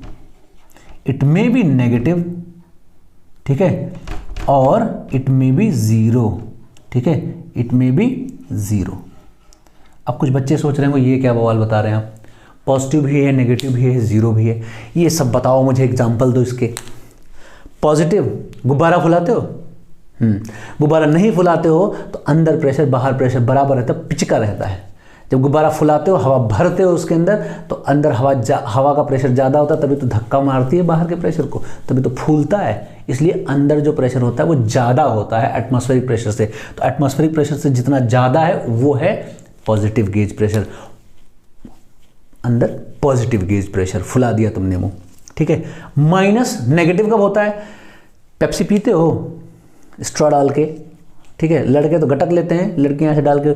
it may be negative, ठीक है, और इट मे बी 0, ठीक है, इट मे बी 0। अब कुछ बच्चे सोच रहे हैं ये क्या बवाल बता रहे हैं आप, पॉजिटिव भी है, नेगेटिव भी है, 0 भी है, ये सब बताओ, मुझे एग्जांपल दो इसके। पॉजिटिव, गुब्बारा फुलाते हो, गुब्बारा नहीं फुलाते हो तो अंदर प्रेशर बाहर प्रेशर बराबर रहता है, पिचका रहता है। जब गुब्बारा फुलाते हो, हवा भरते हो उसके अंदर, तो अंदर हवा का प्रेशर ज़्यादा होता है, तभी तो धक्का मारती है बाहर के प्रेशर को, तभी तो फूलता है। इसलिए अंदर जो प्रेशर होता है वो ज़्यादा होता है एटमॉस्फेरिक प्रेशर से। तो एटमॉस्फेरिक प्रेशर से जितना ज़्यादा है वो है पॉजिटिव गेज प्रेशर, अंदर पॉजिटिव गेज प्रेशर, फुला दिया तुमने मुँह, ठीक है। माइनस नेगेटिव कब होता है? पेप्सी पीते हो स्ट्रॉ डाल के, ठीक है, लड़के तो गटक लेते हैं, लड़कियां ऐसे डाल के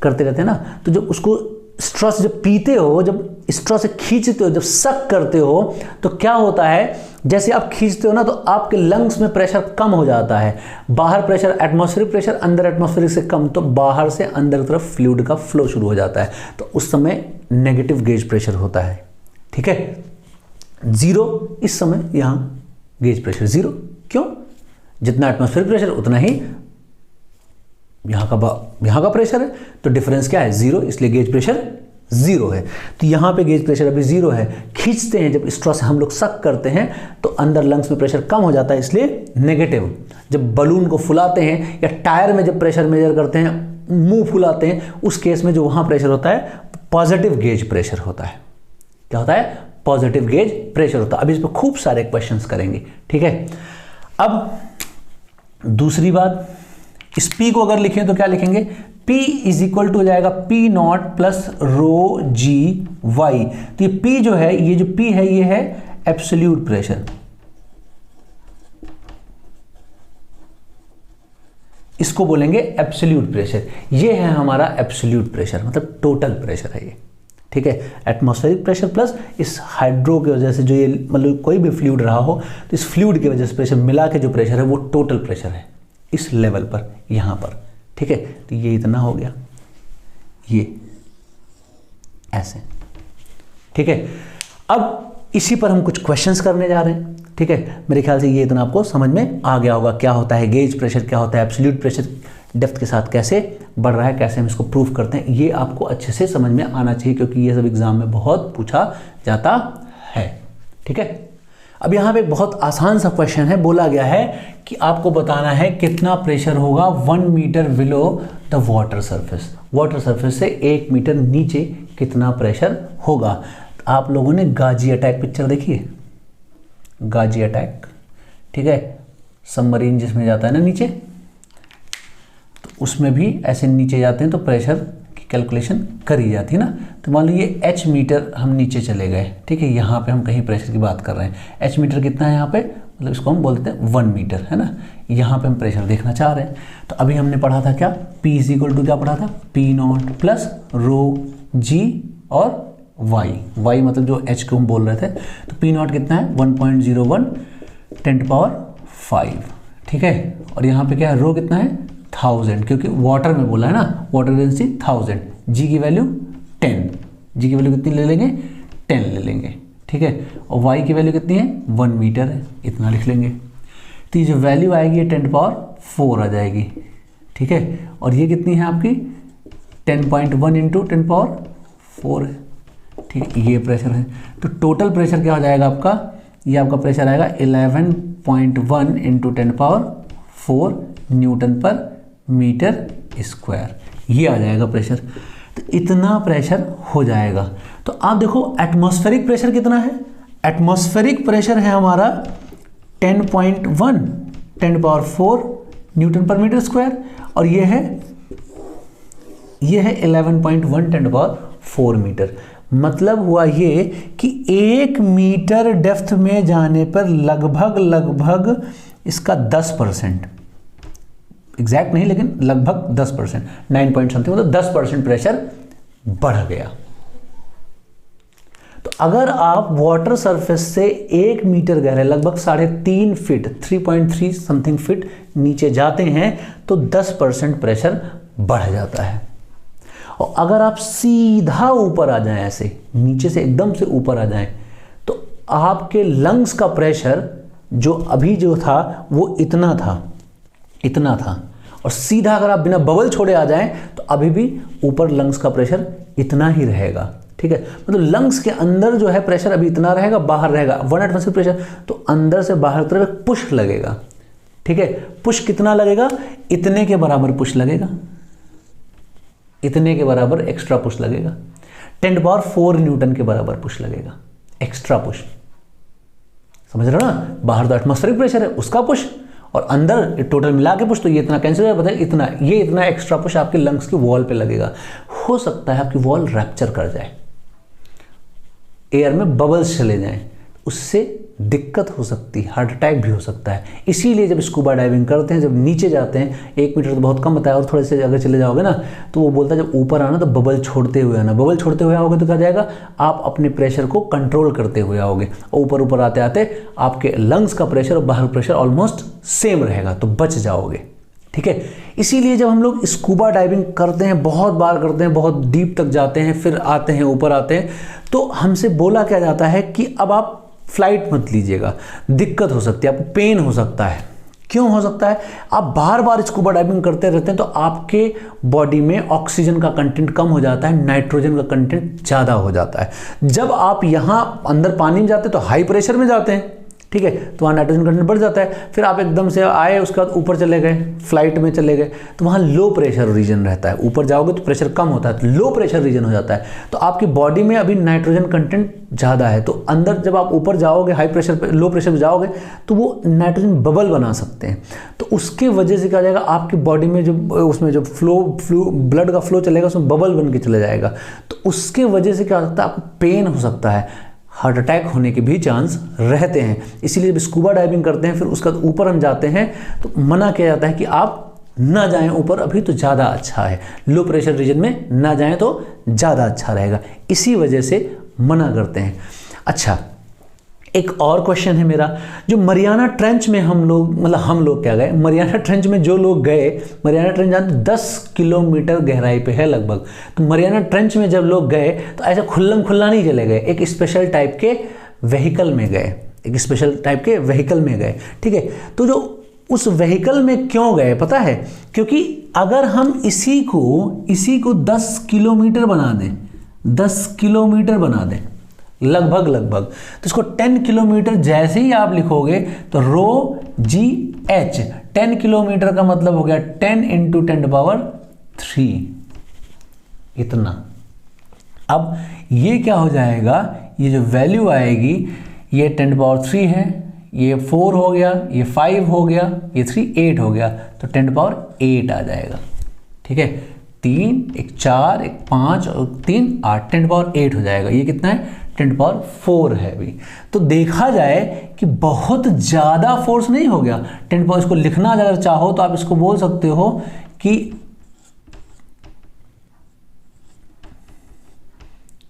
करते रहते हैं ना। तो जब उसको स्ट्रॉ से जब पीते हो, जब स्ट्रॉ से खींचते हो, जब सक करते हो, तो क्या होता है? जैसे आप खींचते हो ना तो आपके लंग्स में प्रेशर कम हो जाता है। बाहर प्रेशर एटमॉस्फेरिक प्रेशर, अंदर एटमॉस्फेरिक से कम, तो बाहर से अंदर की तरफ फ्लूइड का फ्लो शुरू हो जाता है, तो उस समय नेगेटिव गेज प्रेशर होता है, ठीक है। 0 इस समय यहाँ गेज प्रेशर 0, क्यों? जितना एटमॉस्फेरिक प्रेशर उतना ही यहाँ का प्रेशर है, तो डिफरेंस क्या है? 0, इसलिए गेज प्रेशर 0 है। तो यहाँ पे गेज प्रेशर अभी 0 है। खींचते हैं जब स्ट्रॉ से हम लोग सक करते हैं तो अंदर लंग्स में प्रेशर कम हो जाता है, इसलिए नेगेटिव। जब बलून को फुलाते हैं या टायर में जब प्रेशर मेजर करते हैं, मुंह फुलाते हैं, उस केस में जो वहाँ प्रेशर होता है पॉजिटिव गेज प्रेशर होता है। क्या होता है? पॉजिटिव गेज प्रेशर होता है। अभी इस पर खूब सारे क्वेश्चन करेंगे, ठीक है। अब दूसरी बात, इस P को अगर लिखें तो क्या लिखेंगे? P इज इक्वल टू हो जाएगा P0 plus rho G Y. तो ये P जो है, ये जो P है, ये है एब्सोल्यूट प्रेशर, इसको बोलेंगे एब्सोल्यूट प्रेशर। ये है हमारा एब्सोल्यूट प्रेशर, मतलब टोटल प्रेशर है ये, ठीक है। एटमॉस्फेरिक प्रेशर प्लस इस हाइड्रो की वजह से जो ये मतलब कोई भी फ्लूइड रहा हो, तो इस फ्लूइड की वजह से प्रेशर मिला के जो प्रेशर है वो टोटल प्रेशर है इस लेवल पर, यहाँ पर, ठीक है। तो ये इतना हो गया, ये ऐसे, ठीक है। अब इसी पर हम कुछ क्वेश्चंस करने जा रहे हैं, ठीक है। मेरे ख्याल से ये इतना आपको समझ में आ गया होगा, क्या होता है गेज प्रेशर, क्या होता है एब्सोल्यूट प्रेशर, डेप्थ के साथ कैसे बढ़ रहा है, कैसे हम इसको प्रूव करते हैं, ये आपको अच्छे से समझ में आना चाहिए, क्योंकि ये सब एग्जाम में बहुत पूछा जाता है, ठीक है। अब यहाँ पे एक बहुत आसान सा क्वेश्चन है, बोला गया है कि आपको बताना है कितना प्रेशर होगा 1 meter below the water surface. Water surface से 1 मीटर नीचे कितना प्रेशर होगा। आप लोगों ने गाजी अटैक पिक्चर देखी है? गाजी अटैक, ठीक है, सबमरीन जिसमें जाता है ना नीचे, तो उसमें भी ऐसे नीचे जाते हैं तो प्रेशर की कैलकुलेशन करी जाती है ना। तो मान लो ये h मीटर हम नीचे चले गए, ठीक है, यहाँ पे हम कहीं प्रेशर की बात कर रहे हैं। h मीटर कितना है यहाँ पे? मतलब इसको हम बोलते हैं 1 मीटर, है ना। यहाँ पे हम प्रेशर देखना चाह रहे हैं। तो अभी हमने पढ़ा था क्या, P इज इक्वल टू क्या पढ़ा था, P0 प्लस रो जी और y मतलब जो h को हम बोल रहे थे। तो P0 कितना है 1.01 10⁵, ठीक है। और यहाँ पे क्या है, रो कितना है 1000, क्योंकि वाटर में बोला है ना, वाटर डेंसिटी 1000, जी की वैल्यू 10, जी की वैल्यू कितनी ले लेंगे 10 ले लेंगे, ठीक है। और y की वैल्यू कितनी है 1 मीटर है, इतना लिख लेंगे। तो ये जो वैल्यू आएगी ये 10⁴ आ जाएगी, ठीक है। और ये कितनी है आपकी 10.1 इंटू 10⁴ है, ठीक है। ये प्रेशर है। तो टोटल प्रेशर क्या हो जाएगा आपका, ये आपका प्रेशर आएगा 11.1 इंटू 10⁴ न्यूटन पर मीटर स्क्वायर, ये आ जाएगा प्रेशर। तो इतना प्रेशर हो जाएगा। तो आप देखो एटमॉस्फेरिक प्रेशर कितना है, एटमॉस्फेरिक प्रेशर है हमारा 10.1 10⁴ न्यूटन पर मीटर स्क्वायर, और ये है 11.1 10⁴ मीटर। मतलब हुआ ये कि 1 मीटर डेप्थ में जाने पर लगभग इसका 10%, एग्जैक्ट नहीं लेकिन लगभग 10%, 9 पॉइंट समथिंग, मतलब 10% प्रेशर बढ़ गया। तो अगर आप वाटर सरफेस से 1 मीटर गहरे लगभग 3.5 फीट 3.3 समथिंग फीट नीचे जाते हैं तो 10% प्रेशर बढ़ जाता है। और अगर आप सीधा ऊपर आ जाएं, ऐसे नीचे से एकदम से ऊपर आ जाएं, तो आपके लंग्स का प्रेशर जो अभी जो था वो इतना था, और सीधा अगर आप बिना बबल छोड़े आ जाएं तो अभी भी ऊपर लंग्स का प्रेशर इतना ही रहेगा, ठीक है। मतलब लंग्स के अंदर जो है प्रेशर अभी इतना रहेगा, बाहर रहेगा 1 एटमॉस्फेरिक प्रेशर, तो अंदर से बाहर की तरफ पुश लगेगा, ठीक है। पुश कितना लगेगा, इतने के बराबर पुश लगेगा, इतने के बराबर एक्स्ट्रा पुश लगेगा, 10⁴ न्यूटन के बराबर पुश लगेगा, एक्स्ट्रा पुश, समझ रहे हो ना। बाहर तो एटमॉस्फेरिक प्रेशर है उसका पुश, और अंदर टोटल मिला के पुश, तो ये इतना कैंसिल हो जाएगा, इतना एक्स्ट्रा पुश आपके लंग्स की वॉल पे लगेगा। हो सकता है आपकी वॉल रैप्चर कर जाए, एयर में बबल्स चले जाएं, उससे दिक्कत हो सकती है, हार्ट अटैक भी हो सकता है। इसीलिए जब स्कूबा डाइविंग करते हैं, जब नीचे जाते हैं, 1 मीटर तो बहुत कम बताया, और थोड़े से अगर चले जाओगे ना, तो वो बोलता है जब ऊपर आना तो बबल छोड़ते हुए आना। बबल छोड़ते हुए आओगे तो क्या जाएगा, आप अपने प्रेशर को कंट्रोल करते हुए आओगे, और ऊपर आते आते आपके लंग्स का प्रेशर और बाहर प्रेशर ऑलमोस्ट सेम रहेगा, तो बच जाओगे, ठीक है। इसीलिए जब हम लोग स्कूबा डाइविंग करते हैं, बहुत बार करते हैं, बहुत डीप तक जाते हैं, फिर आते हैं ऊपर आते हैं, तो हमसे बोला क्या जाता है कि अब आप फ्लाइट मत लीजिएगा, दिक्कत हो सकती है, आपको पेन हो सकता है। क्यों हो सकता है, आप बार बार स्कूबा डाइविंग करते रहते हैं तो आपके बॉडी में ऑक्सीजन का कंटेंट कम हो जाता है, नाइट्रोजन का कंटेंट ज़्यादा हो जाता है। जब आप यहाँ अंदर पानी में जाते हैं तो हाई प्रेशर में जाते हैं, ठीक है, तो वहाँ नाइट्रोजन कंटेंट बढ़ जाता है। फिर आप एकदम से आए, उसके बाद ऊपर चले गए, फ्लाइट में चले गए, तो वहाँ लो प्रेशर रीजन रहता है। ऊपर जाओगे तो प्रेशर कम होता है, तो लो प्रेशर रीजन हो जाता है। तो आपकी बॉडी में अभी नाइट्रोजन कंटेंट ज़्यादा है, तो अंदर जब आप ऊपर जाओगे, हाई प्रेशर पे लो प्रेशर पे जाओगे, तो वो नाइट्रोजन बबल बना सकते हैं। तो उसके वजह से क्या हो जाएगा, आपकी बॉडी में जो उसमें जो ब्लड का फ्लो चलेगा, उसमें बबल बन के चले जाएगा। तो उसके वजह से क्या हो सकता है, आपको पेन हो सकता है, हार्ट अटैक होने के भी चांस रहते हैं। इसीलिए जब स्कूबा डाइविंग करते हैं, फिर उसका ऊपर हम जाते हैं तो मना किया जाता है कि आप ना जाएं ऊपर, अभी तो ज़्यादा अच्छा है, लो प्रेशर रीजन में ना जाएं तो ज़्यादा अच्छा रहेगा, इसी वजह से मना करते हैं। अच्छा, एक और क्वेश्चन है मेरा, जो मरियाना ट्रेंच में हम लोग क्या गए, मरियाना ट्रेंच में जो लोग गए, मरियाना ट्रेंच जानते 10 किलोमीटर गहराई पे है लगभग। तो मरियाना ट्रेंच में जब लोग गए तो ऐसा खुल्लम खुल्ला नहीं चले गए, एक स्पेशल टाइप के व्हीकल में गए, ठीक है। तो जो उस व्हीकल में क्यों गए पता है, क्योंकि अगर हम इसी को 10 किलोमीटर बना दें लगभग, तो इसको 10 किलोमीटर जैसे ही आप लिखोगे तो रो जी एच, 10 किलोमीटर का मतलब हो गया 10 इंटू 10⁻3, इतना। अब ये क्या हो जाएगा, ये जो वैल्यू आएगी, ये 10⁻3 है, ये 4 हो गया, ये 5 हो गया, ये 3 8 हो गया, तो 10⁻8 आ जाएगा, ठीक है। 3 1 4 1 5 और 3 8, 10⁻8 हो जाएगा। ये कितना है 10⁴ है अभी। तो देखा जाए कि बहुत ज़्यादा फोर्स नहीं हो गया। इसको लिखना अगर चाहो तो आप इसको बोल सकते हो कि,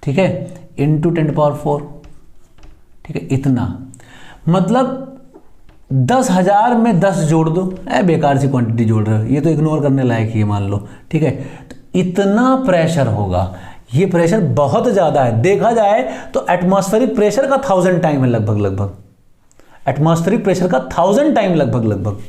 ठीक है, इंटू 10⁴, ठीक है, इतना मतलब 10,000 में 10 जोड़ दो, बेकार सी क्वांटिटी जोड़ रहे हो, ये तो इग्नोर करने लायक ही है मान लो, ठीक है। तो इतना प्रेशर होगा, ये प्रेशर बहुत ज़्यादा है। देखा जाए तो एटमॉस्फेरिक प्रेशर का 1000 टाइम है लगभग, एटमॉस्फेरिक प्रेशर का 1000 टाइम लगभग।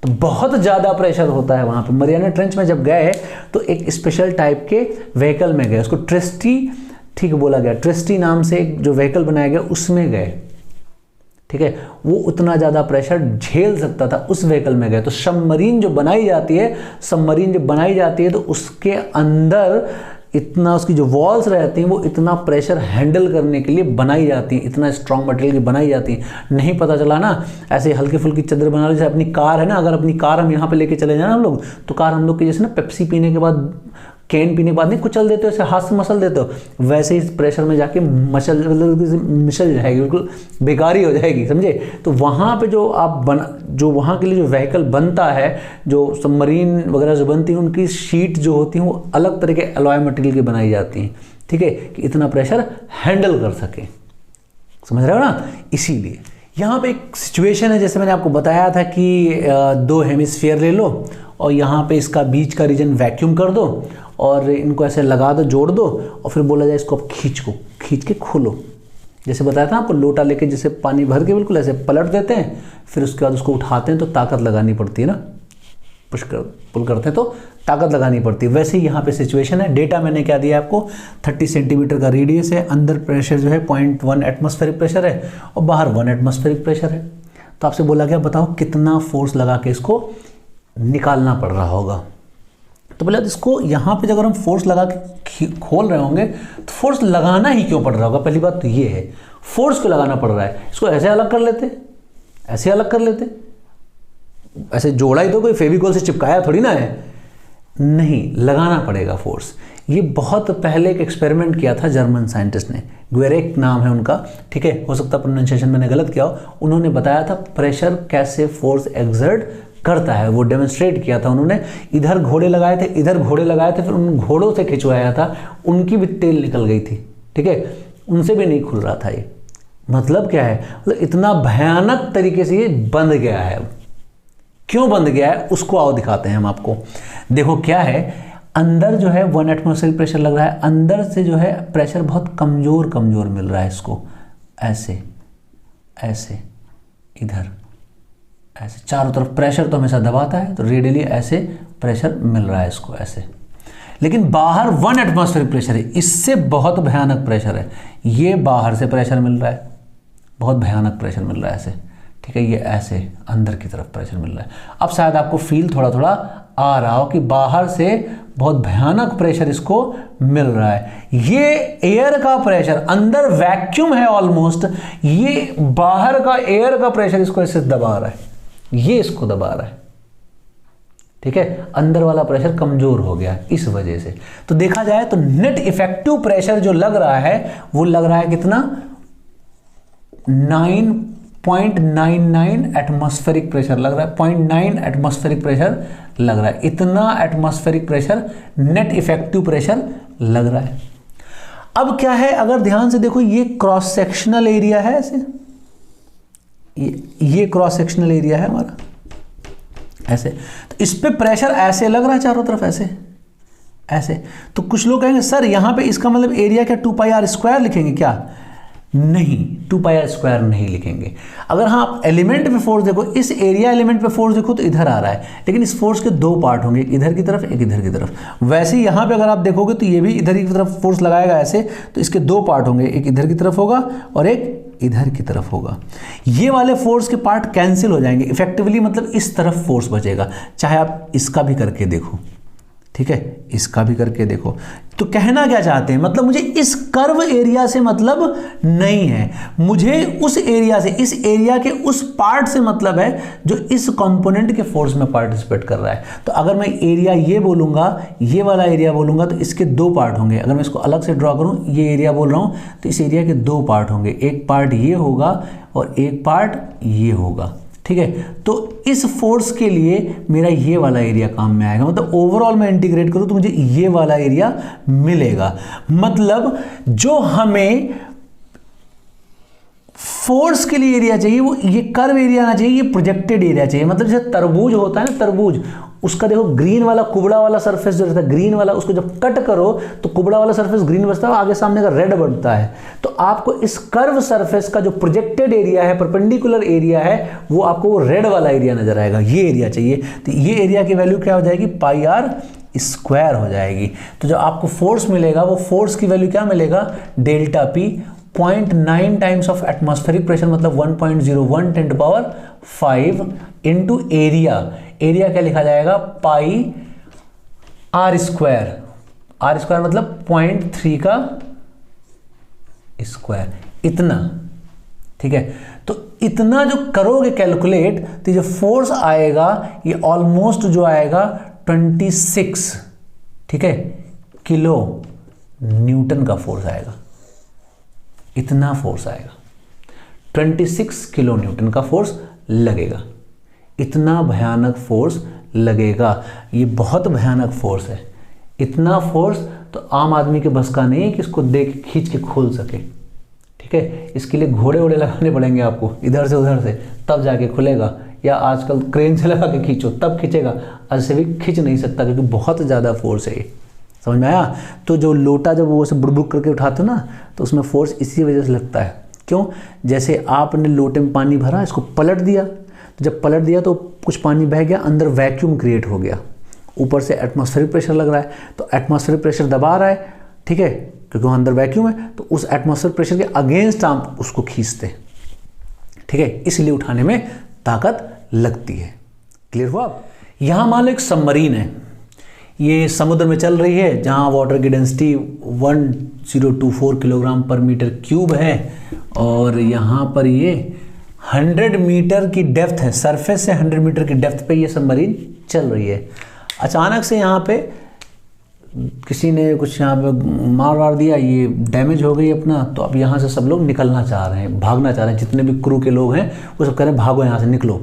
तो बहुत ज़्यादा प्रेशर होता है वहाँ पे। मरियाना ट्रेंच में जब गए तो एक स्पेशल टाइप के व्हीकल में गए, उसको ट्रिस्टी, ठीक बोला गया, ट्रिस्टी नाम से एक जो व्हीकल बनाया गया उसमें गए, ठीक है। वो उतना ज़्यादा प्रेशर झेल सकता था, उस व्हीकल में गए। तो सबमरीन जो बनाई जाती है तो उसके अंदर इतना, उसकी जो वॉल्स रहती हैं वो इतना प्रेशर हैंडल करने के लिए बनाई जाती हैं, इतना स्ट्रॉन्ग मटेरियल की बनाई जाती हैं। नहीं पता चला ना, ऐसे हल्की फुल्की चादर बना लो, जैसे अपनी कार है ना, अगर अपनी कार हम यहाँ पे लेके चले जाए ना हम लोग, तो कार हम लोग की जैसे ना पेप्सी पीने के बाद, कैन पीने के बाद नहीं कुचल देते हो, ऐसे हाथ से मसल देते हो, वैसे ही प्रेशर में जाके मिसल जाएगी, बिल्कुल बेकारी हो जाएगी, समझे। तो वहाँ पे जो जो वहाँ के लिए जो व्हीकल बनता है, जो सबमरीन वगैरह जो बनती हैं, उनकी शीट जो होती हैं वो अलग तरह के अलॉय मटेरियल की बनाई जाती हैं, ठीक है, कि इतना प्रेशर हैंडल कर सके, समझ रहे हो ना। इसीलिए यहाँ पे एक सिचुएशन है, जैसे मैंने आपको बताया था कि 2 हेमिस्फीयर ले लो और यहाँ पे इसका बीच का रीजन वैक्यूम कर दो और इनको ऐसे लगा दो, जोड़ दो, और फिर बोला जाए इसको अब खींच के खोलो। जैसे बताया था आपको, लोटा लेके जैसे पानी भर के बिल्कुल ऐसे पलट देते हैं, फिर उसके बाद उसको उठाते हैं तो ताकत लगानी पड़ती है ना, पुल करते हैं तो ताकत लगानी पड़ती है। वैसे ही यहाँ पे सिचुएशन है। डेटा मैंने क्या दिया आपको, 30 सेंटीमीटर का रेडियस है, अंदर प्रेशर जो है 0.1 एटमॉस्फेरिक प्रेशर है और बाहर 1 एटमॉस्फेरिक प्रेशर है। तो आपसे बोला गया बताओ कितना फोर्स लगा के इसको निकालना पड़ रहा होगा। तो बोला इसको यहाँ पे अगर हम फोर्स लगा के खोल रहे होंगे तो फोर्स लगाना ही क्यों पड़ रहा होगा। पहली बात तो ये है, फोर्स क्यों लगाना पड़ रहा है। इसको ऐसे अलग कर लेते, ऐसे अलग कर लेते, ऐसे जोड़ा ही तो, कोई फेविकॉल से चिपकाया थोड़ी ना है, नहीं, लगाना पड़ेगा फोर्स। ये बहुत पहले एक एक्सपेरिमेंट किया था जर्मन साइंटिस्ट ने, ग्वेरेक नाम है उनका, ठीक है, हो सकता है प्रोनाउंसिएशन मैंने गलत किया हो। उन्होंने बताया था प्रेशर कैसे फोर्स एक्सर्ट करता है, वो डेमोन्स्ट्रेट किया था उन्होंने। इधर घोड़े लगाए थे, इधर घोड़े लगाए थे, फिर उन घोड़ों से खिंचवाया था, उनकी भी तेल निकल गई थी, ठीक है, उनसे भी नहीं खुल रहा था ये। मतलब क्या है, मतलब इतना भयानक तरीके से ये बंद गया है। क्यों बंद गया है उसको आओ दिखाते हैं हम आपको। देखो क्या है, अंदर जो है 1 एटमॉस्फेरिक प्रेशर लग रहा है, अंदर से जो है प्रेशर बहुत कमज़ोर मिल रहा है इसको, ऐसे ऐसे, इधर ऐसे, चारों तरफ प्रेशर तो हमेशा दबाता है, तो रेडियली ऐसे प्रेशर मिल रहा है इसको ऐसे। लेकिन बाहर 1 एटमॉस्फेरिक प्रेशर है, इससे बहुत भयानक प्रेशर है। ये बाहर से प्रेशर मिल रहा है, बहुत भयानक प्रेशर मिल रहा है ऐसे, ठीक है, ये ऐसे अंदर की तरफ प्रेशर मिल रहा है। अब शायद आपको फील थोड़ा थोड़ा आ रहा हो कि बाहर से बहुत भयानक प्रेशर इसको मिल रहा है। ये एयर का प्रेशर, अंदर वैक्यूम है ऑलमोस्ट, ये बाहर का एयर का प्रेशर इसको ऐसे दबा रहा है, ये इसको दबा रहा है, ठीक है, अंदर वाला प्रेशर कमजोर हो गया इस वजह से। तो देखा जाए तो नेट इफेक्टिव प्रेशर जो लग रहा है वो लग रहा है कितना, 9.99 एटमॉस्फेरिक प्रेशर लग रहा है, 0.9 एटमॉस्फेरिक प्रेशर लग रहा है। इतना atmospheric pressure net effective pressure लग रहा है। अब क्या है, अगर ध्यान से देखो, ये क्रॉस सेक्शनल एरिया है ऐसे, ये क्रॉस सेक्शनल एरिया है हमारा ऐसे, तो इस पे प्रेशर ऐसे लग रहा है चारों तरफ ऐसे ऐसे। तो कुछ लोग कहेंगे सर यहाँ पे इसका मतलब एरिया क्या 2πr² लिखेंगे क्या? नहीं, 2πr² नहीं लिखेंगे। अगर हाँ आप एलिमेंट पे फोर्स देखो, इस एरिया एलिमेंट पे फोर्स देखो तो इधर आ रहा है, लेकिन इस फोर्स के 2 पार्ट होंगे, एक इधर की तरफ एक इधर की तरफ। वैसे ही यहाँ पे अगर आप देखोगे तो ये भी इधर की तरफ फोर्स लगाएगा ऐसे, तो इसके 2 पार्ट होंगे, एक इधर की तरफ होगा और एक इधर की तरफ होगा। ये वाले फोर्स के पार्ट कैंसिल हो जाएंगे इफेक्टिवली, मतलब इस तरफ फोर्स बचेगा। चाहे आप इसका भी करके देखो, ठीक है, इसका भी करके देखो। तो कहना क्या चाहते हैं, मतलब मुझे इस कर्व एरिया से मतलब नहीं है, मुझे उस एरिया से, इस एरिया के उस पार्ट से मतलब है जो इस कंपोनेंट के फोर्स में पार्टिसिपेट कर रहा है। तो अगर मैं एरिया ये बोलूँगा, ये वाला एरिया बोलूँगा, तो इसके दो पार्ट होंगे। अगर मैं इसको अलग से ड्रॉ करूँ, ये एरिया बोल रहा हूँ, तो इस एरिया के दो पार्ट होंगे, एक पार्ट ये होगा और एक पार्ट ये होगा। ठीक है, तो इस फोर्स के लिए मेरा ये वाला एरिया काम में आएगा, मतलब ओवरऑल मैं इंटीग्रेट करूं तो मुझे ये वाला एरिया मिलेगा। मतलब जो हमें फोर्स के लिए एरिया चाहिए वो ये कर्व एरिया ना चाहिए, ये प्रोजेक्टेड एरिया चाहिए। मतलब जैसे तरबूज होता है ना, तरबूज, उसका देखो ग्रीन वाला कुबड़ा वाला सरफेस जो रहता है, ग्रीन वाला, उसको जब कट करो तो कुबड़ा वाला सरफेस ग्रीन बचता है, आगे सामने का रेड बनता है। तो आपको इस कर्व सरफेस का जो प्रोजेक्टेड एरिया है, परपेंडिकुलर एरिया है, वो आपको वो रेड वाला एरिया नजर आएगा, ये एरिया चाहिए। तो ये एरिया की वैल्यू क्या हो जाएगी, पाई आर स्क्वायर हो जाएगी। तो जो आपको फोर्स मिलेगा वो फोर्स की वैल्यू क्या मिलेगा, delta P 0.9 times of atmospheric pressure, मतलब 1.01 10 to the power 5 into area. Area क्या लिखा जाएगा, पाई आर स्क्वायर। आर स्क्वायर मतलब 0.3 का स्क्वायर, इतना। ठीक है, तो इतना जो करोगे कैलकुलेट, तो जो फोर्स आएगा ये ऑलमोस्ट जो आएगा 26, ठीक है, किलो न्यूटन का फोर्स आएगा। इतना फोर्स आएगा, 26 किलो न्यूटन का फोर्स लगेगा। इतना भयानक फोर्स लगेगा, ये बहुत भयानक फोर्स है। इतना फोर्स तो आम आदमी के बस का नहीं है कि इसको देख खींच के खोल सके। ठीक है, इसके लिए घोड़े वोड़े लगाने पड़ेंगे आपको, इधर से उधर से, तब जाके खुलेगा, या आजकल क्रेन से लगा के खींचो तब खींचेगा, ऐसे भी खींच नहीं सकता क्योंकि बहुत ज़्यादा फोर्स है ये। समझ में आया? तो जो लोटा जब वो ऐसे बुड़बुड़ करके उठाते हो ना, तो उसमें फोर्स इसी वजह से लगता है। क्यों? जैसे आपने लोटे में पानी भरा, इसको पलट दिया, तो जब पलट दिया तो कुछ पानी बह गया, अंदर वैक्यूम क्रिएट हो गया, ऊपर से एटमॉस्फेरिक प्रेशर लग रहा है, तो एटमॉस्फेरिक प्रेशर दबा रहा है, ठीक है, क्योंकि वहाँ अंदर वैक्यूम है, तो उस एटमॉस्फेरिक प्रेशर के अगेंस्ट आप उसको खींचते, ठीक है, इसलिए उठाने में ताकत लगती है। क्लियर हुआ? यहाँ मान लो एक सबमरीन है, ये समुद्र में चल रही है, जहाँ वाटर की डेंसिटी 1024 किलोग्राम पर मीटर क्यूब है, और यहाँ पर ये 100 मीटर की डेप्थ है, सरफेस से 100 मीटर की डेप्थ पे ये सबमरीन चल रही है। अचानक से यहाँ पे किसी ने कुछ यहाँ पे मार वार दिया, ये डैमेज हो गई अपना, तो अब यहाँ से सब लोग निकलना चाह रहे हैं, भागना चाह रहे हैं, जितने भी क्रू के लोग हैं वो सब कह रहे हैं भागो यहाँ से, निकलो।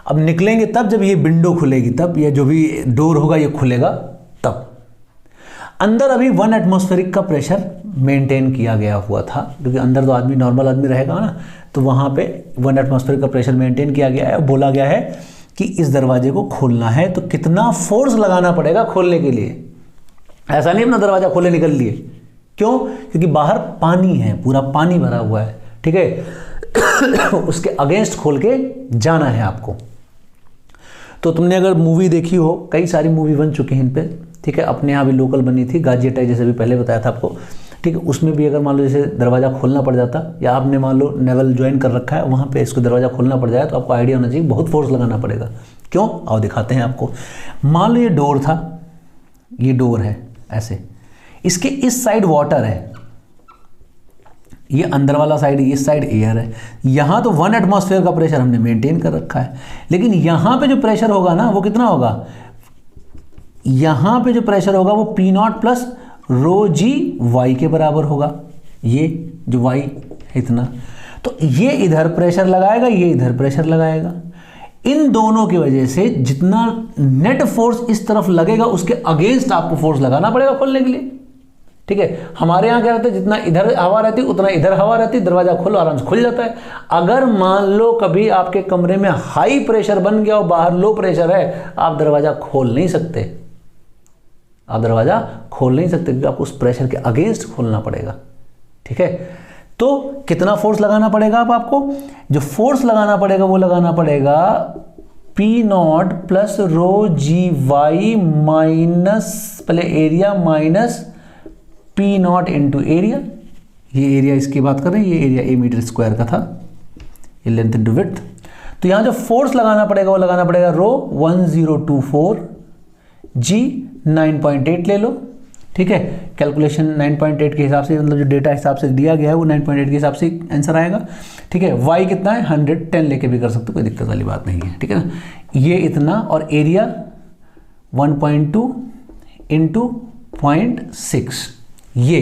अब निकलेंगे तब जब ये विंडो खुलेगी, तब ये जो भी डोर होगा ये खुलेगा तब। अंदर अभी 1 एटमॉस्फेरिक का प्रेशर मेंटेन किया गया हुआ था, क्योंकि अंदर तो आदमी नॉर्मल आदमी रहेगा ना, तो वहाँ पे 1 एटमॉस्फेरिक का प्रेशर मेंटेन किया गया है। बोला गया है कि इस दरवाजे को खोलना है, तो कितना फोर्स लगाना पड़ेगा खोलने के लिए। ऐसा नहीं अपना दरवाजा खोले निकल लिए। क्यों? क्योंकि बाहर पानी है, पूरा पानी भरा हुआ है, ठीक है उसके अगेंस्ट खोल के जाना है आपको। तो तुमने अगर मूवी देखी हो, कई सारी मूवी बन चुकी हैं इन पे, ठीक है, अपने यहाँ भी लोकल बनी थी, गाजी अटैक जैसे भी पहले बताया था आपको, ठीक है, उसमें भी अगर मान लो जैसे दरवाज़ा खोलना पड़ जाता, या आपने मान लो नेवल ज्वाइन कर रखा है, वहाँ पे इसको दरवाज़ा खोलना पड़ जाए, तो आपको आइडिया होना चाहिए बहुत फोर्स लगाना पड़ेगा। क्यों? आओ दिखाते हैं आपको। मान लो ये डोर था, ये डोर है ऐसे, इसके इस साइड वाटर है, ये अंदर वाला साइड, इस साइड एयर है। यहाँ तो 1 एटमॉस्फेयर का प्रेशर हमने मेंटेन कर रखा है, लेकिन यहाँ पे जो प्रेशर होगा ना, वो कितना होगा, यहाँ पे जो प्रेशर होगा वो P0 plus rho G Y के बराबर होगा। ये जो वाई है इतना, तो ये इधर प्रेशर लगाएगा, ये इधर प्रेशर लगाएगा। इन दोनों की वजह से जितना नेट फोर्स इस तरफ लगेगा, उसके अगेंस्ट आपको फोर्स लगाना पड़ेगा खोलने के लिए। ठीक है, हमारे यहाँ क्या रहता है, जितना इधर हवा रहती है उतना इधर हवा रहती है, दरवाजा खोलो आराम से खुल जाता है। अगर मान लो कभी आपके कमरे में हाई प्रेशर बन गया और बाहर लो प्रेशर है, आप दरवाजा खोल नहीं सकते, आप दरवाजा खोल नहीं सकते, क्योंकि आपको उस प्रेशर के अगेंस्ट खोलना पड़ेगा। ठीक है, तो कितना फोर्स लगाना पड़ेगा अब आपको, जो फोर्स लगाना पड़ेगा वो लगाना पड़ेगा P0 plus rho G Y minus, पहले area minus P0 into area. ये एरिया इसकी बात कर रहे हैं, ये एरिया A मीटर स्क्वायर का था, ये लेंथ इंटू विड्थ। तो यहाँ जो फोर्स लगाना पड़ेगा वो लगाना पड़ेगा रो 1024 जी 9.8 ले लो, ठीक है। कैलकुलेशन 9.8 के हिसाब से, मतलब जो डेटा हिसाब से दिया गया है वो 9.8 के हिसाब से आंसर आएगा, ठीक है। वाई कितना है 110 लेके भी कर सकते हो, कोई दिक्कत वाली बात नहीं है, ठीक है ना। ये इतना, और एरिया 1.2 इंटू 0.6, ये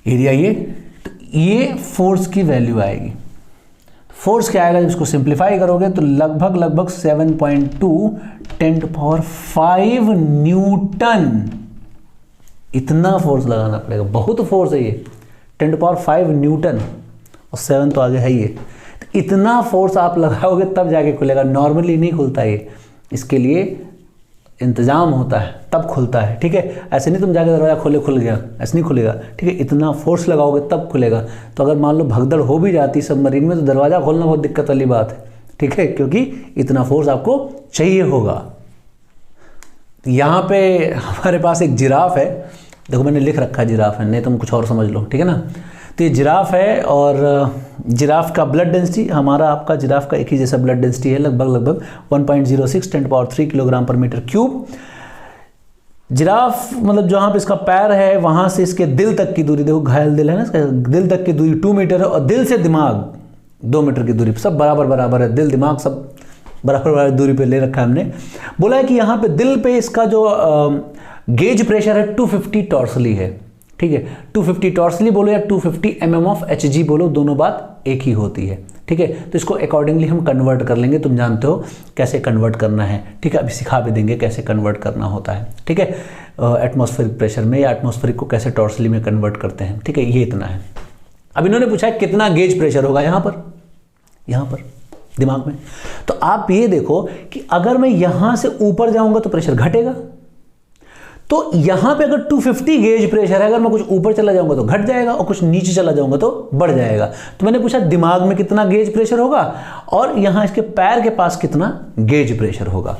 एरिया, ये फोर्स की वैल्यू आएगी। फोर्स क्या आएगा, जब इसको सिंप्लीफाई करोगे तो लगभग 7.2 10⁵ न्यूटन, इतना फोर्स लगाना पड़ेगा। बहुत फोर्स है ये, 10⁵ न्यूटन, और 7 तो आगे है ही है। तो इतना फोर्स आप लगाओगे तब जाके खुलेगा, नॉर्मली नहीं खुलता ये, इसके लिए इंतजाम होता है तब खुलता है, ठीक है। ऐसे नहीं तुम जाके दरवाजा खोले खुल गया, ऐसे नहीं खुलेगा, ठीक है। इतना फोर्स लगाओगे तब खुलेगा। तो अगर मान लो भगदड़ हो भी जाती सबमरीन में तो दरवाज़ा खोलना बहुत दिक्कत वाली बात है, ठीक है, क्योंकि इतना फोर्स आपको चाहिए होगा। यहाँ पे हमारे पास एक जिराफ है, देखो मैंने लिख रखा है जिराफ है, नहीं तुम कुछ और समझ लो, ठीक है ना। तो ये जिराफ है, और जिराफ का ब्लड डेंसिटी, हमारा आपका जिराफ का एक ही जैसा ब्लड डेंसिटी है, लगभग 1.06 10⁻³ किलोग्राम पर मीटर क्यूब। जिराफ मतलब जहाँ पे इसका पैर है वहाँ से इसके दिल तक की दूरी, देखो घायल दिल है ना इसका, दिल तक की दूरी 2 मीटर है, और दिल से दिमाग 2 मीटर की दूरी, सब बराबर है, दिल दिमाग सब बराबर दूरी पे ले रखा है हमने। बोला है कि यहाँ पे दिल पे इसका जो गेज प्रेशर है 250 टॉर्सली है, ठीक है। 250 टॉर्सली बोलो या 250 mm ऑफ Hg बोलो, दोनों बात एक ही होती है, ठीक है। तो इसको अकॉर्डिंगली हम कन्वर्ट कर लेंगे, तुम जानते हो कैसे कन्वर्ट करना है, ठीक है। अभी सिखा भी देंगे कैसे कन्वर्ट करना होता है, ठीक है। एटमॉस्फेरिक प्रेशर में या एटमॉस्फेरिक को कैसे टॉर्सली में कन्वर्ट करते हैं, ठीक है। ये इतना है। अब इन्होंने पूछा है कितना गेज प्रेशर होगा यहाँ पर दिमाग में। तो आप ये देखो कि अगर मैं यहाँ से ऊपर जाऊँगा तो प्रेशर घटेगा, तो यहां पे अगर 250 गेज प्रेशर है, अगर मैं कुछ ऊपर चला जाऊंगा तो घट जाएगा, और कुछ नीचे चला जाऊंगा तो बढ़ जाएगा। तो मैंने पूछा दिमाग में कितना गेज प्रेशर होगा, और यहां इसके पैर के पास कितना गेज प्रेशर होगा,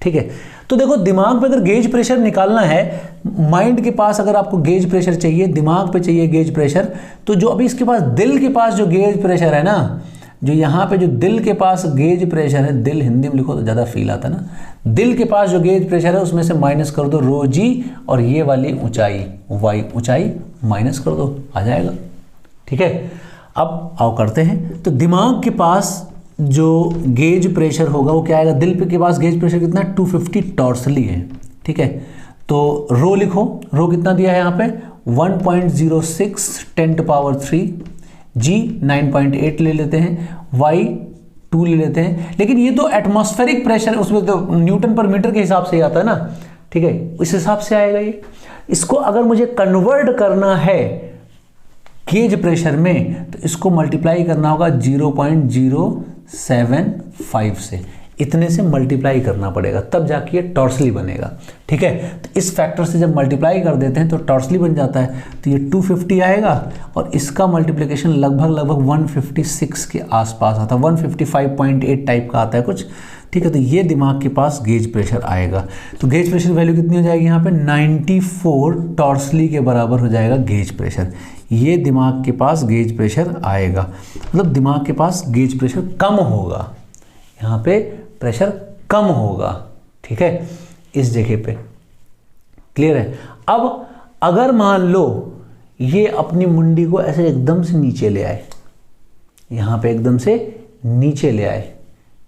ठीक है। तो देखो दिमाग पे अगर गेज प्रेशर निकालना है, माइंड के पास अगर आपको गेज प्रेशर चाहिए, दिमाग पे चाहिए गेज प्रेशर, तो जो अभी इसके पास दिल के पास जो गेज प्रेशर है ना, जो यहाँ पे जो दिल के पास गेज प्रेशर है, दिल हिंदी में लिखो तो ज़्यादा फील आता है ना, दिल के पास जो गेज प्रेशर है उसमें से माइनस कर दो ρg, और ये वाली ऊंचाई y ऊंचाई माइनस कर दो, आ जाएगा, ठीक है। अब आओ करते हैं। तो दिमाग के पास जो गेज प्रेशर होगा वो क्या आएगा, दिल पे के पास गेज प्रेशर कितना है 250 टॉर्सली है, ठीक है। तो रो लिखो, रो कितना दिया है यहाँ पे 1.06 10⁻³ जी 9.8 ले लेते हैं, वाई 2 ले लेते हैं, लेकिन ये तो एटमॉस्फेरिक प्रेशर, उसमें तो न्यूटन पर मीटर के हिसाब से ही आता है ना, ठीक है, इस हिसाब से आएगा ये। इसको अगर मुझे कन्वर्ट करना है गेज प्रेशर में, तो इसको मल्टीप्लाई करना होगा 0.075 से, इतने से मल्टीप्लाई करना पड़ेगा, तब जाके ये टॉर्सली बनेगा, ठीक है। तो इस फैक्टर से जब मल्टीप्लाई कर देते हैं तो टॉर्सली बन जाता है। तो ये 250 आएगा, और इसका मल्टीप्लिकेशन लगभग 156 के आसपास आता है, 155.8 टाइप का आता है कुछ, ठीक है। तो ये दिमाग के पास गेज प्रेशर आएगा। तो गेज प्रेशर वैल्यू कितनी हो जाएगी यहाँ पे 94 टॉर्सली के बराबर हो जाएगा गेज प्रेशर। ये दिमाग के पास गेज प्रेशर आएगा, मतलब दिमाग के पास गेज प्रेशर कम होगा, यहाँ पे प्रेशर कम होगा, ठीक है, इस जगह पे। क्लियर है। अब अगर मान लो ये अपनी मुंडी को ऐसे एकदम से नीचे ले आए, यहाँ पे एकदम से नीचे ले आए,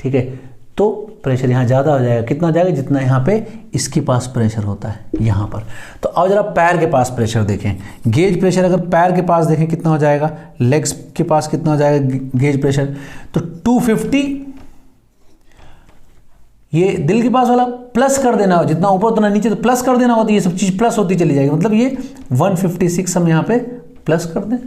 ठीक है, तो प्रेशर यहाँ ज़्यादा हो जाएगा। कितना जाएगा, जितना यहाँ पे इसके पास प्रेशर होता है यहाँ पर। तो अब जरा पैर के पास प्रेशर देखें, गेज प्रेशर अगर पैर के पास देखें कितना हो जाएगा, लेग्स के पास कितना हो जाएगा गेज प्रेशर, तो 250, ये दिल के पास वाला प्लस कर देना हो, जितना ऊपर उतना नीचे, तो प्लस कर देना होता है, ये सब चीज़ प्लस होती चली जाएगी, मतलब ये 156 हम यहाँ पे प्लस कर दें,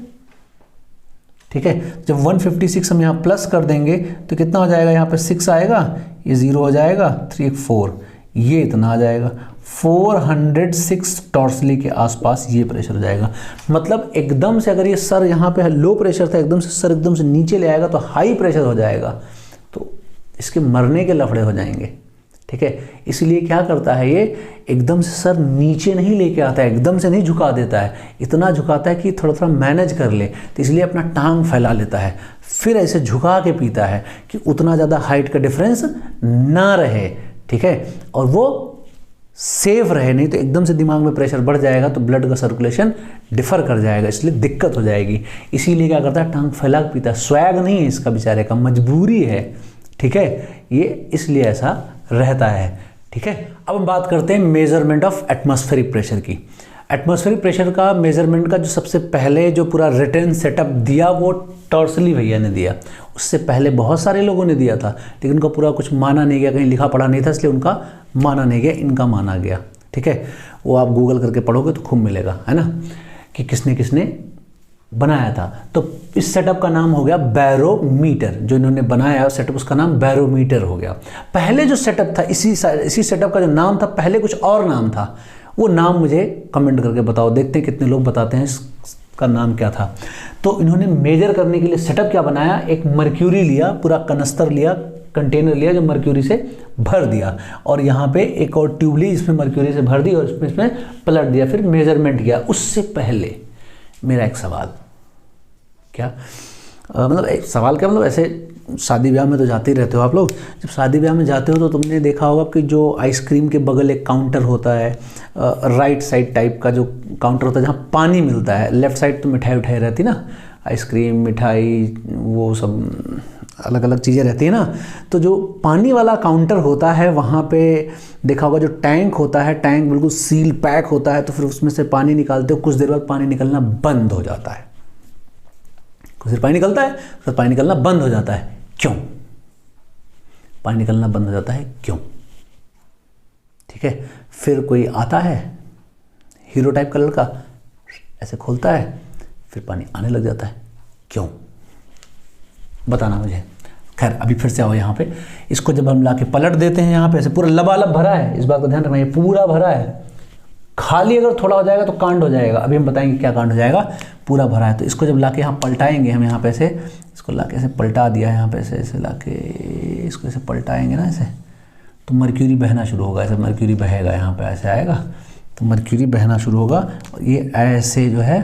ठीक है। जब 156 हम यहाँ प्लस कर देंगे तो कितना हो जाएगा, यहाँ पे 6 आएगा, ये 0 हो जाएगा, 3 4, ये इतना आ जाएगा 406 टॉर्सली के आसपास ये प्रेशर हो जाएगा। मतलब एकदम से अगर ये सर यहाँ पे लो प्रेशर था, एकदम से सर एकदम से नीचे ले आएगा तो हाई प्रेशर हो जाएगा, तो इसके मरने के लफड़े हो जाएंगे, ठीक है। इसलिए क्या करता है ये, एकदम से सर नीचे नहीं लेके आता है, एकदम से नहीं झुका देता है, इतना झुकाता है कि थोड़ा थोड़ा मैनेज कर ले, तो इसलिए अपना टांग फैला लेता है, फिर ऐसे झुका के पीता है कि उतना ज़्यादा हाइट का डिफरेंस ना रहे, ठीक है। और वो सेफ रहे, नहीं तो एकदम से दिमाग में प्रेशर बढ़ जाएगा तो ब्लड का सर्कुलेशन डिफर कर जाएगा, इसलिए दिक्कत हो जाएगी। इसीलिए क्या करता है, टंग फैला के पीता है। स्वैग नहीं है इसका बेचारे का, मजबूरी है, ठीक है, ये इसलिए ऐसा रहता है, ठीक है। अब हम बात करते हैं मेजरमेंट ऑफ एटमॉस्फेरिक प्रेशर की। एटमॉस्फेरिक प्रेशर का मेजरमेंट का जो सबसे पहले जो पूरा रिटन सेटअप दिया वो टॉर्सली भैया ने दिया। उससे पहले बहुत सारे लोगों ने दिया था, लेकिन उनका पूरा कुछ माना नहीं गया, कहीं लिखा पढ़ा नहीं था, इसलिए उनका माना नहीं गया, इनका माना गया, ठीक है। वो आप गूगल करके पढ़ोगे तो खूब मिलेगा, है ना, कि किसने किसने बनाया था। तो इस सेटअप का नाम हो गया बैरोमीटर। जो इन्होंने बनाया सेटअप, उसका नाम बैरोमीटर हो गया। पहले जो सेटअप था, इसी सेटअप का जो नाम था, पहले कुछ और नाम था। वो नाम मुझे कमेंट करके बताओ, देखते हैं कितने लोग बताते हैं इसका नाम क्या था। तो इन्होंने मेजर करने के लिए सेटअप क्या बनाया, एक मर्क्यूरी लिया, पूरा कनस्तर लिया, कंटेनर लिया, जो मर्क्यूरी से भर दिया, और यहाँ पे एक और ट्यूब ली, इसमें मर्क्यूरी से भर दी और इसमें पलट दिया, फिर मेजरमेंट किया। उससे पहले मेरा एक सवाल, क्या मतलब एक सवाल क्या, मतलब ऐसे शादी ब्याह में तो जाते ही रहते हो आप लोग। जब शादी ब्याह में जाते हो तो तुमने देखा होगा कि जो आइसक्रीम के बगल एक काउंटर होता है, राइट साइड टाइप का जो काउंटर होता है जहाँ पानी मिलता है, लेफ्ट साइड तो मिठाई उठाई रहती ना, आइसक्रीम मिठाई वो सब अलग अलग चीज़ें रहती है ना। तो जो पानी वाला काउंटर होता है वहाँ पे देखा होगा जो टैंक होता है, टैंक बिल्कुल सील पैक होता है, तो फिर उसमें से पानी निकालते हो, कुछ देर बाद पानी निकलना बंद हो जाता है। कुछ देर पानी निकलता है, फिर पानी निकलना बंद हो जाता है। क्यों पानी निकलना बंद हो जाता है, क्यों? ठीक है, फिर कोई आता है हीरो टाइप का लड़का, ऐसे खोलता है, फिर पानी आने लग जाता है, क्यों? बताना मुझे। खैर अभी फिर से आओ यहाँ पे, इसको जब हम लाके पलट देते हैं, यहाँ पे ऐसे पूरा लबालब भरा है, इस बात का ध्यान रखना, ये पूरा भरा है। खाली अगर थोड़ा हो जाएगा तो कांड हो जाएगा, अभी हम बताएंगे क्या कांड हो जाएगा। पूरा भरा है तो इसको जब लाके यहाँ पलटाएंगे, हम यहाँ पे ऐसे इसको लाके ऐसे पलटा दिया है, यहाँ पे ऐसे लाके इसको ऐसे पलटाएंगे ना ऐसे, तो मर्क्यूरी बहना शुरू होगा। ऐसे मर्क्यूरी बहेगा, यहाँ पे ऐसे आएगा तो मर्क्यूरी बहना शुरू होगा, और ये ऐसे जो है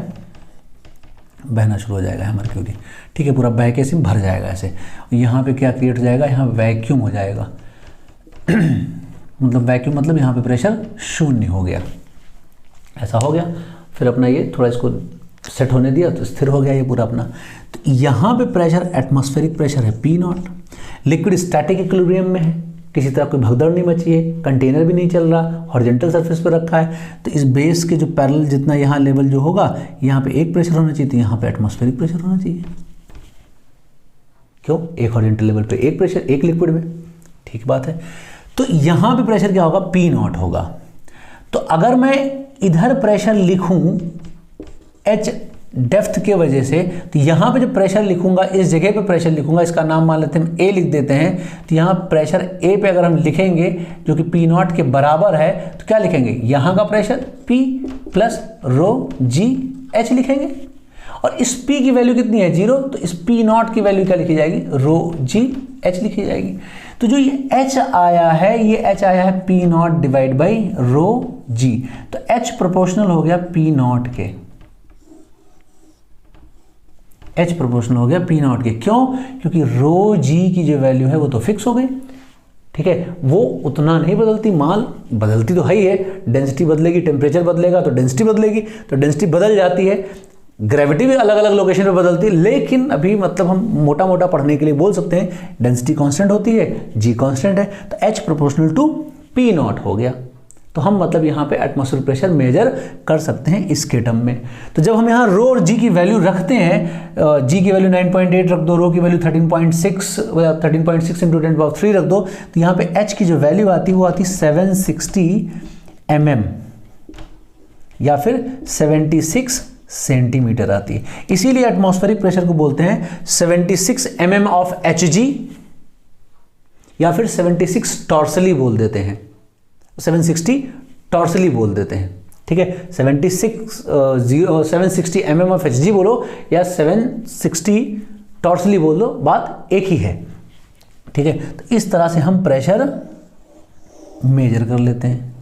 बहना शुरू हो जाएगा है मर्क्यूरी। ठीक है, पूरा बह के इसमें भर जाएगा ऐसे। यहाँ पे क्या क्रिएट हो जाएगा, यहाँ वैक्यूम हो जाएगा। मतलब वैक्यूम मतलब यहाँ पे प्रेशर शून्य हो गया, ऐसा हो गया। फिर अपना ये थोड़ा इसको सेट होने दिया तो स्थिर हो गया ये पूरा अपना। तो यहाँ पे प्रेशर एटमॉस्फेरिक प्रेशर है P0। लिक्विड स्टैटिक इक्विलिब्रियम में है, किसी तरह कोई भगदड़ नहीं मची है, कंटेनर भी नहीं चल रहा, हॉरिजॉन्टल सरफेस पे रखा है। तो इस बेस के जो पैरेलल जितना यहाँ लेवल जो होगा, यहाँ पे एक प्रेशर होना चाहिए, तो यहाँ पे एटमॉस्फेरिक प्रेशर होना चाहिए। क्यों? एक हॉरिजॉन्टल लेवल पे एक प्रेशर, एक लिक्विड में, ठीक बात है। तो यहाँ पे प्रेशर क्या होगा, P0 होगा। तो अगर मैं इधर प्रेशर लिखूं H डेप्थ के वजह से, तो यहाँ पे जब प्रेशर लिखूंगा, इस जगह पे प्रेशर लिखूंगा, इसका नाम मान लेते हैं हम A लिख देते हैं। तो यहाँ प्रेशर A पे अगर हम लिखेंगे जो कि P0 के बराबर है, तो क्या लिखेंगे, यहाँ का प्रेशर P प्लस रो जी H लिखेंगे। और इस P की वैल्यू कितनी है, 0, तो इस P0 की वैल्यू क्या लिखी जाएगी, रो जी H लिखी जाएगी। तो जो ये H आया है, ये H आया है P0 डिवाइड बाई रो जी। तो H प्रोपोर्शनल हो गया P0 के, H प्रोपोर्शनल हो गया P0 के। क्यों? क्योंकि रो जी की जो वैल्यू है वो तो फिक्स हो गई, ठीक है, वो उतना नहीं बदलती, माल बदलती तो है ही है, डेंसिटी बदलेगी, टेम्परेचर बदलेगा तो डेंसिटी बदलेगी, तो डेंसिटी बदल जाती है, ग्रेविटी भी अलग अलग लोकेशन पे बदलती है। लेकिन अभी मतलब हम मोटा मोटा पढ़ने के लिए बोल सकते हैं डेंसिटी कांस्टेंट होती है, जी कांस्टेंट है, तो H प्रोपोर्शनल टू P0 हो गया। तो हम मतलब यहाँ पे एटमॉस्फेरिक प्रेशर मेजर कर सकते हैं इसके टर्म में। तो जब हम यहाँ रो और जी की वैल्यू रखते हैं, जी की वैल्यू 9.8 रख दो, रो की वैल्यू 13.6 इंटू 10³ रख दो, तो यहाँ पे H की जो वैल्यू आती है वो आती 760 mm या फिर 76 सेंटीमीटर आती है। इसीलिए एटमॉस्फेरिक प्रेशर को बोलते हैं 76 mm ऑफ Hg, या फिर 76 टॉर्सली बोल देते हैं, 760 टॉर्सली बोल देते हैं, ठीक है। 760 mm ऑफ Hg बोलो या 760 टॉर्सली बोल दो, बात एक ही है, ठीक है। तो इस तरह से हम प्रेशर मेजर कर लेते हैं,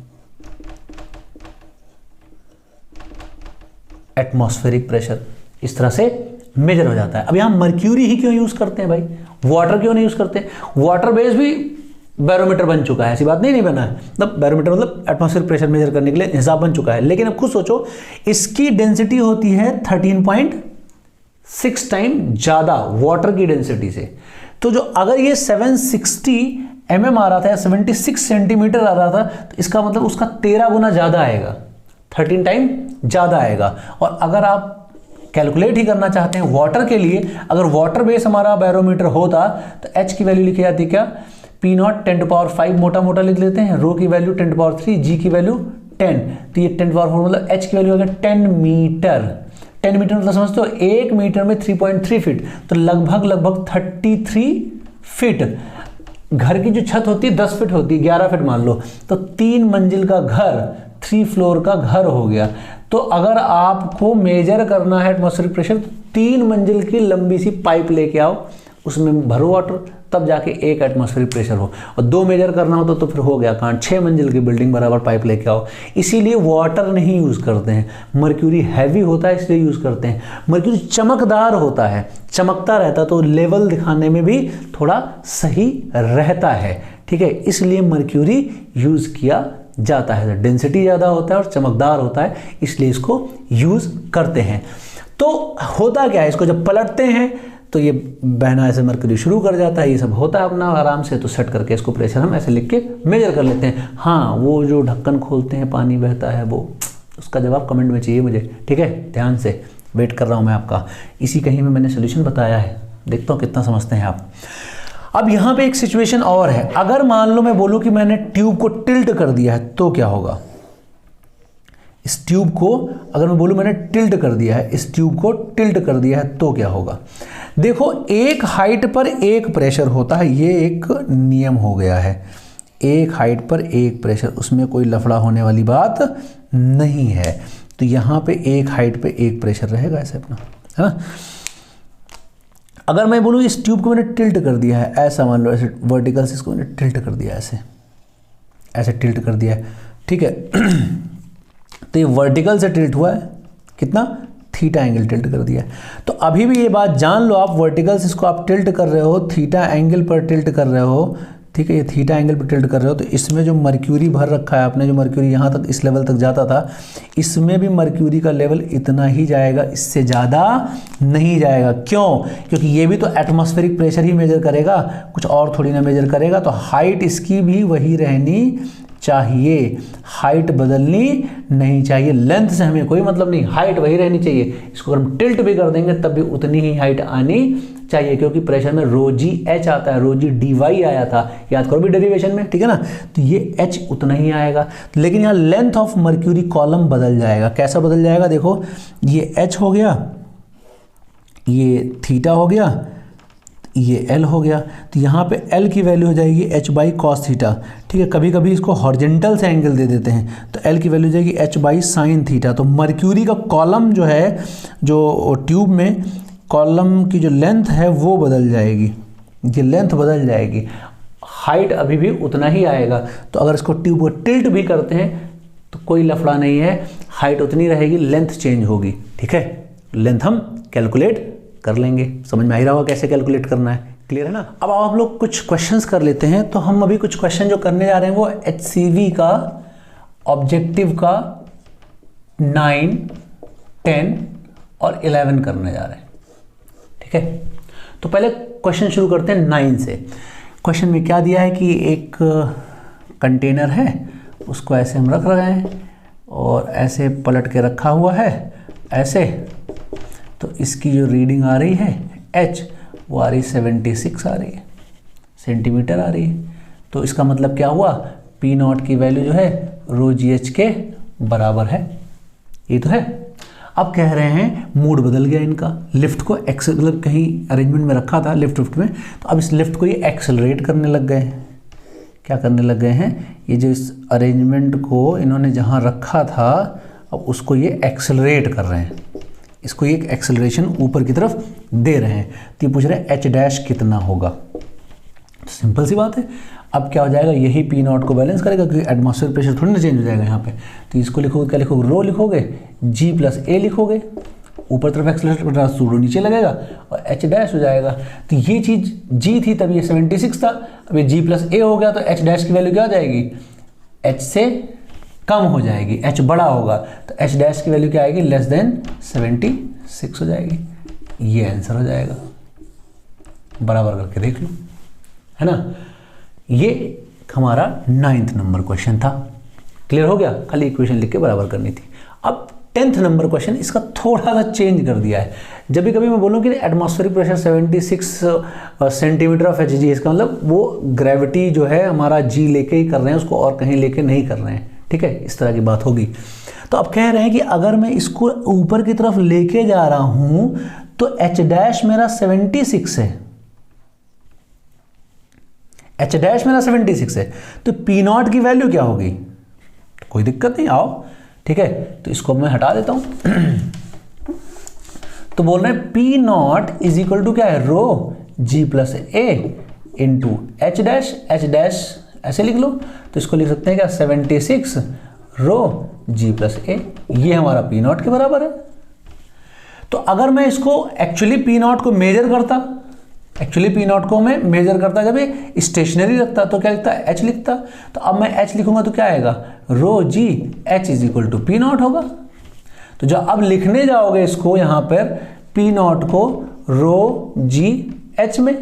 एटमॉस्फेरिक प्रेशर इस तरह से मेजर हो जाता है। अब यहाँ मर्क्यूरी ही क्यों यूज करते हैं भाई, वाटर क्यों नहीं यूज करते? वाटर बेस भी बैरोमीटर बन चुका है, ऐसी बात नहीं बना है, मतलब बैरोमीटर मतलब एटमॉस्फेरिक प्रेशर मेजर करने के लिए हिसाब बन चुका है। लेकिन अब खुद सोचो, इसकी डेंसिटी होती है 13.6 टाइम ज़्यादा वाटर की डेंसिटी से। तो जो अगर ये 760 mm आ रहा था या 76 सेंटीमीटर आ रहा था, तो इसका मतलब उसका 13 गुना ज़्यादा आएगा, 13 टाइम ज़्यादा आएगा। और अगर आप कैलकुलेट ही करना चाहते हैं वाटर के लिए, अगर वाटर बेस हमारा बैरोमीटर होता तो h की वैल्यू लिखी जाती क्या, P0 10⁵ मोटा मोटा लिख लेते हैं, रो की वैल्यू 10⁻3, g की वैल्यू 10, तो ये 10⁻4 मतलब h की वैल्यू अगर 10 मीटर, 10 मीटर मतलब समझते हो 1 मीटर में 3.3 फीट, तो लगभग 33 फीट। घर की जो छत होती है 10 फीट होती है, 11 फीट मान लो, तो 3 मंजिल का घर, 3 फ्लोर का घर हो गया। तो अगर आपको मेजर करना है एटमॉस्फेरिक प्रेशर, तो 3 मंजिल की लंबी सी पाइप लेके आओ, उसमें भरो वाटर, तब जाके 1 एटमॉस्फेरिक प्रेशर हो। और 2 मेजर करना हो तो फिर हो गया कांड, 6 मंजिल की बिल्डिंग बराबर पाइप लेके आओ। इसीलिए वाटर नहीं यूज़ करते हैं, मर्क्यूरी हैवी होता है इसलिए यूज़ करते हैं। मर्क्यूरी चमकदार होता है, चमकता रहता तो लेवल दिखाने में भी थोड़ा सही रहता है, ठीक है, इसलिए मर्क्यूरी यूज़ किया जाता है। डेंसिटी ज़्यादा होता है और चमकदार होता है, इसलिए इसको यूज़ करते हैं। तो होता क्या है, इसको जब पलटते हैं तो ये बहना ऐसे मर्क्यूरी शुरू कर जाता है, ये सब होता है अपना आराम से। तो सेट करके इसको प्रेशर हम ऐसे लिख के मेजर कर लेते हैं। हाँ, वो जो ढक्कन खोलते हैं पानी बहता है, वो उसका जवाब कमेंट में चाहिए मुझे, ठीक है, ध्यान से वेट कर रहा हूँ मैं आपका। इसी कहीं में मैंने सोल्यूशन बताया है, देखता हूँ कितना समझते हैं आप। अब यहाँ पे एक सिचुएशन और है, अगर मान लो मैं बोलूँ कि मैंने ट्यूब को टिल्ट कर दिया है तो क्या होगा। इस ट्यूब को अगर मैं बोलूँ मैंने टिल्ट कर दिया है, इस ट्यूब को टिल्ट कर दिया है तो क्या होगा। देखो, एक हाइट पर एक प्रेशर होता है, ये एक नियम हो गया है, एक हाइट पर एक प्रेशर, उसमें कोई लफड़ा होने वाली बात नहीं है। तो यहाँ पे एक हाइट पे एक प्रेशर रहेगा ऐसे अपना, है ना। अगर मैं बोलूँ इस ट्यूब को मैंने टिल्ट कर दिया है, ऐसा मान लो, ऐसे वर्टिकल से इसको मैंने टिल्ट कर दिया, ऐसे टिल्ट कर दिया है, ठीक है। तो ये वर्टिकल से टिल्ट हुआ है, कितना, थीटा एंगल टिल्ट कर दिया है। तो अभी भी ये बात जान लो, आप वर्टिकल से इसको आप टिल्ट कर रहे हो, थीटा एंगल पर टिल्ट कर रहे हो, ठीक है, ये थीटा एंगल पर टिल्ट कर रहे हो। तो इसमें जो मर्क्यूरी भर रखा है आपने, जो मर्क्यूरी यहाँ तक इस लेवल तक जाता था, इसमें भी मर्क्यूरी का लेवल इतना ही जाएगा, इससे ज़्यादा नहीं जाएगा। क्यों? क्योंकि ये भी तो एटमॉस्फेरिक प्रेशर ही मेजर करेगा, कुछ और थोड़ी ना मेजर करेगा। तो हाइट इसकी भी वही रहनी चाहिए, हाइट बदलनी नहीं चाहिए। लेंथ से हमें कोई मतलब नहीं, हाइट वही रहनी चाहिए। इसको अगर हम टिल्ट भी कर देंगे तब भी उतनी ही हाइट आनी चाहिए, क्योंकि प्रेशर में रो जी एच आता है, रो जी डी वाई आया था, याद करो भी डेरिवेशन में, ठीक है ना। तो ये एच उतना ही आएगा, लेकिन यहाँ लेंथ ऑफ मर्क्यूरी कॉलम बदल जाएगा। कैसा बदल जाएगा, देखो, ये एच हो गया, ये थीटा हो गया, ये एल हो गया। तो यहाँ पे एल की वैल्यू हो जाएगी एच बाई कॉस थीटा, ठीक है। कभी कभी इसको हॉरिजेंटल से एंगल दे देते हैं, तो एल की वैल्यू हो जाएगी एच बाई साइन थीटा। तो मर्क्यूरी का कॉलम जो है, जो ट्यूब में कॉलम की जो लेंथ है वो बदल जाएगी, ये लेंथ बदल जाएगी, हाइट अभी भी उतना ही आएगा। तो अगर इसको ट्यूब को टिल्ट भी करते हैं तो कोई लफड़ा नहीं है, हाइट उतनी रहेगी, लेंथ चेंज होगी, ठीक है। लेंथ हम कैलकुलेट कर लेंगे, समझ में आ ही रहा होगा कैसे कैलकुलेट करना है, क्लियर है ना। अब आप लोग कुछ क्वेश्चंस कर लेते हैं। तो हम अभी कुछ क्वेश्चन जो करने जा रहे हैं वो HCV का ऑब्जेक्टिव का 9, 10 और 11 करने जा रहे हैं, ठीक है। तो पहले क्वेश्चन शुरू करते हैं 9 से। क्वेश्चन में क्या दिया है कि एक कंटेनर है, उसको ऐसे हम रख रहे हैं और ऐसे पलट के रखा हुआ है ऐसे। तो इसकी जो रीडिंग आ रही है H, वो आ रही 76 आ रही है, सेंटीमीटर आ रही है। तो इसका मतलब क्या हुआ, P0 की वैल्यू जो है रो जी एच के बराबर है, ये तो है। अब कह रहे हैं मूड बदल गया इनका, लिफ्ट को मतलब कहीं अरेंजमेंट में रखा था लिफ्ट में, तो अब इस लिफ्ट को ये एक्सेलरेट करने लग गए हैं। क्या करने लग गए हैं, ये जो इस अरेंजमेंट को इन्होंने जहाँ रखा था, अब उसको ये एक्सेलरेट कर रहे हैं, इसको एक एक्सेलरेशन ऊपर की तरफ दे रहे हैं। तो ये पूछ रहे हैं एच डैश कितना होगा। तो सिंपल सी बात है, अब क्या हो जाएगा, यही P0 को बैलेंस करेगा, क्योंकि एटमॉस्फेयर प्रेशर थोड़ी ना चेंज हो जाएगा यहाँ पे। तो इसको लिखोगे, क्या लिखोगे, रो लिखोगे, G प्लस A लिखोगे, ऊपर तरफ एक्सेलरेट कर रहा, सूडो नीचे लगेगा और एच डैश हो जाएगा। तो ये चीज़ जी थी तब ये 76 था, अब ये जी प्लस ए हो गया तो एच डैश की वैल्यू क्या हो जाएगी, एच से कम हो जाएगी, एच बड़ा होगा तो एच डैश की वैल्यू क्या आएगी, लेस देन 76 हो जाएगी। ये आंसर हो जाएगा, बराबर करके देख लो, है ना। ये हमारा 9th नंबर क्वेश्चन था। क्लियर हो गया, खाली इक्वेशन लिख के बराबर करनी थी। अब 10th नंबर क्वेश्चन, इसका थोड़ा सा चेंज कर दिया है। जब भी कभी मैं बोलूँ कि atmospheric pressure 76 centimetre of H G, इसका मतलब वो ग्रेविटी जो है हमारा जी लेके ही कर रहे हैं, उसको और कहीं लेके नहीं कर रहे हैं, ठीक है, इस तरह की बात होगी। तो अब कह रहे हैं कि अगर मैं इसको ऊपर की तरफ लेके जा रहा हूं तो एच डैश मेरा 76 है, एच डैश मेरा 76 है, तो पी नॉट की वैल्यू क्या होगी, तो कोई दिक्कत नहीं, आओ, ठीक है। तो इसको मैं हटा देता हूं। तो बोल रहे हैं P not is equal to क्या है, rho g plus a into h dash, h dash ऐसे लिख लो, तो इसको लिख सकते हैं क्या, 76 रो जी प्लस ए, ये हमारा पी नॉट के बराबर है। तो अगर मैं इसको एक्चुअली पी नॉट को मेजर करता, एक्चुअली पी नॉट को मैं मेजर करता जब ये स्टेशनरी रखता तो क्या लिखता, एच लिखता। तो अब मैं एच लिखूंगा तो क्या आएगा, rho ji H is equal to P naught होगा। तो जब अब लिखने जाओगे इसको यहां पर पी नॉट को रो जी एच में,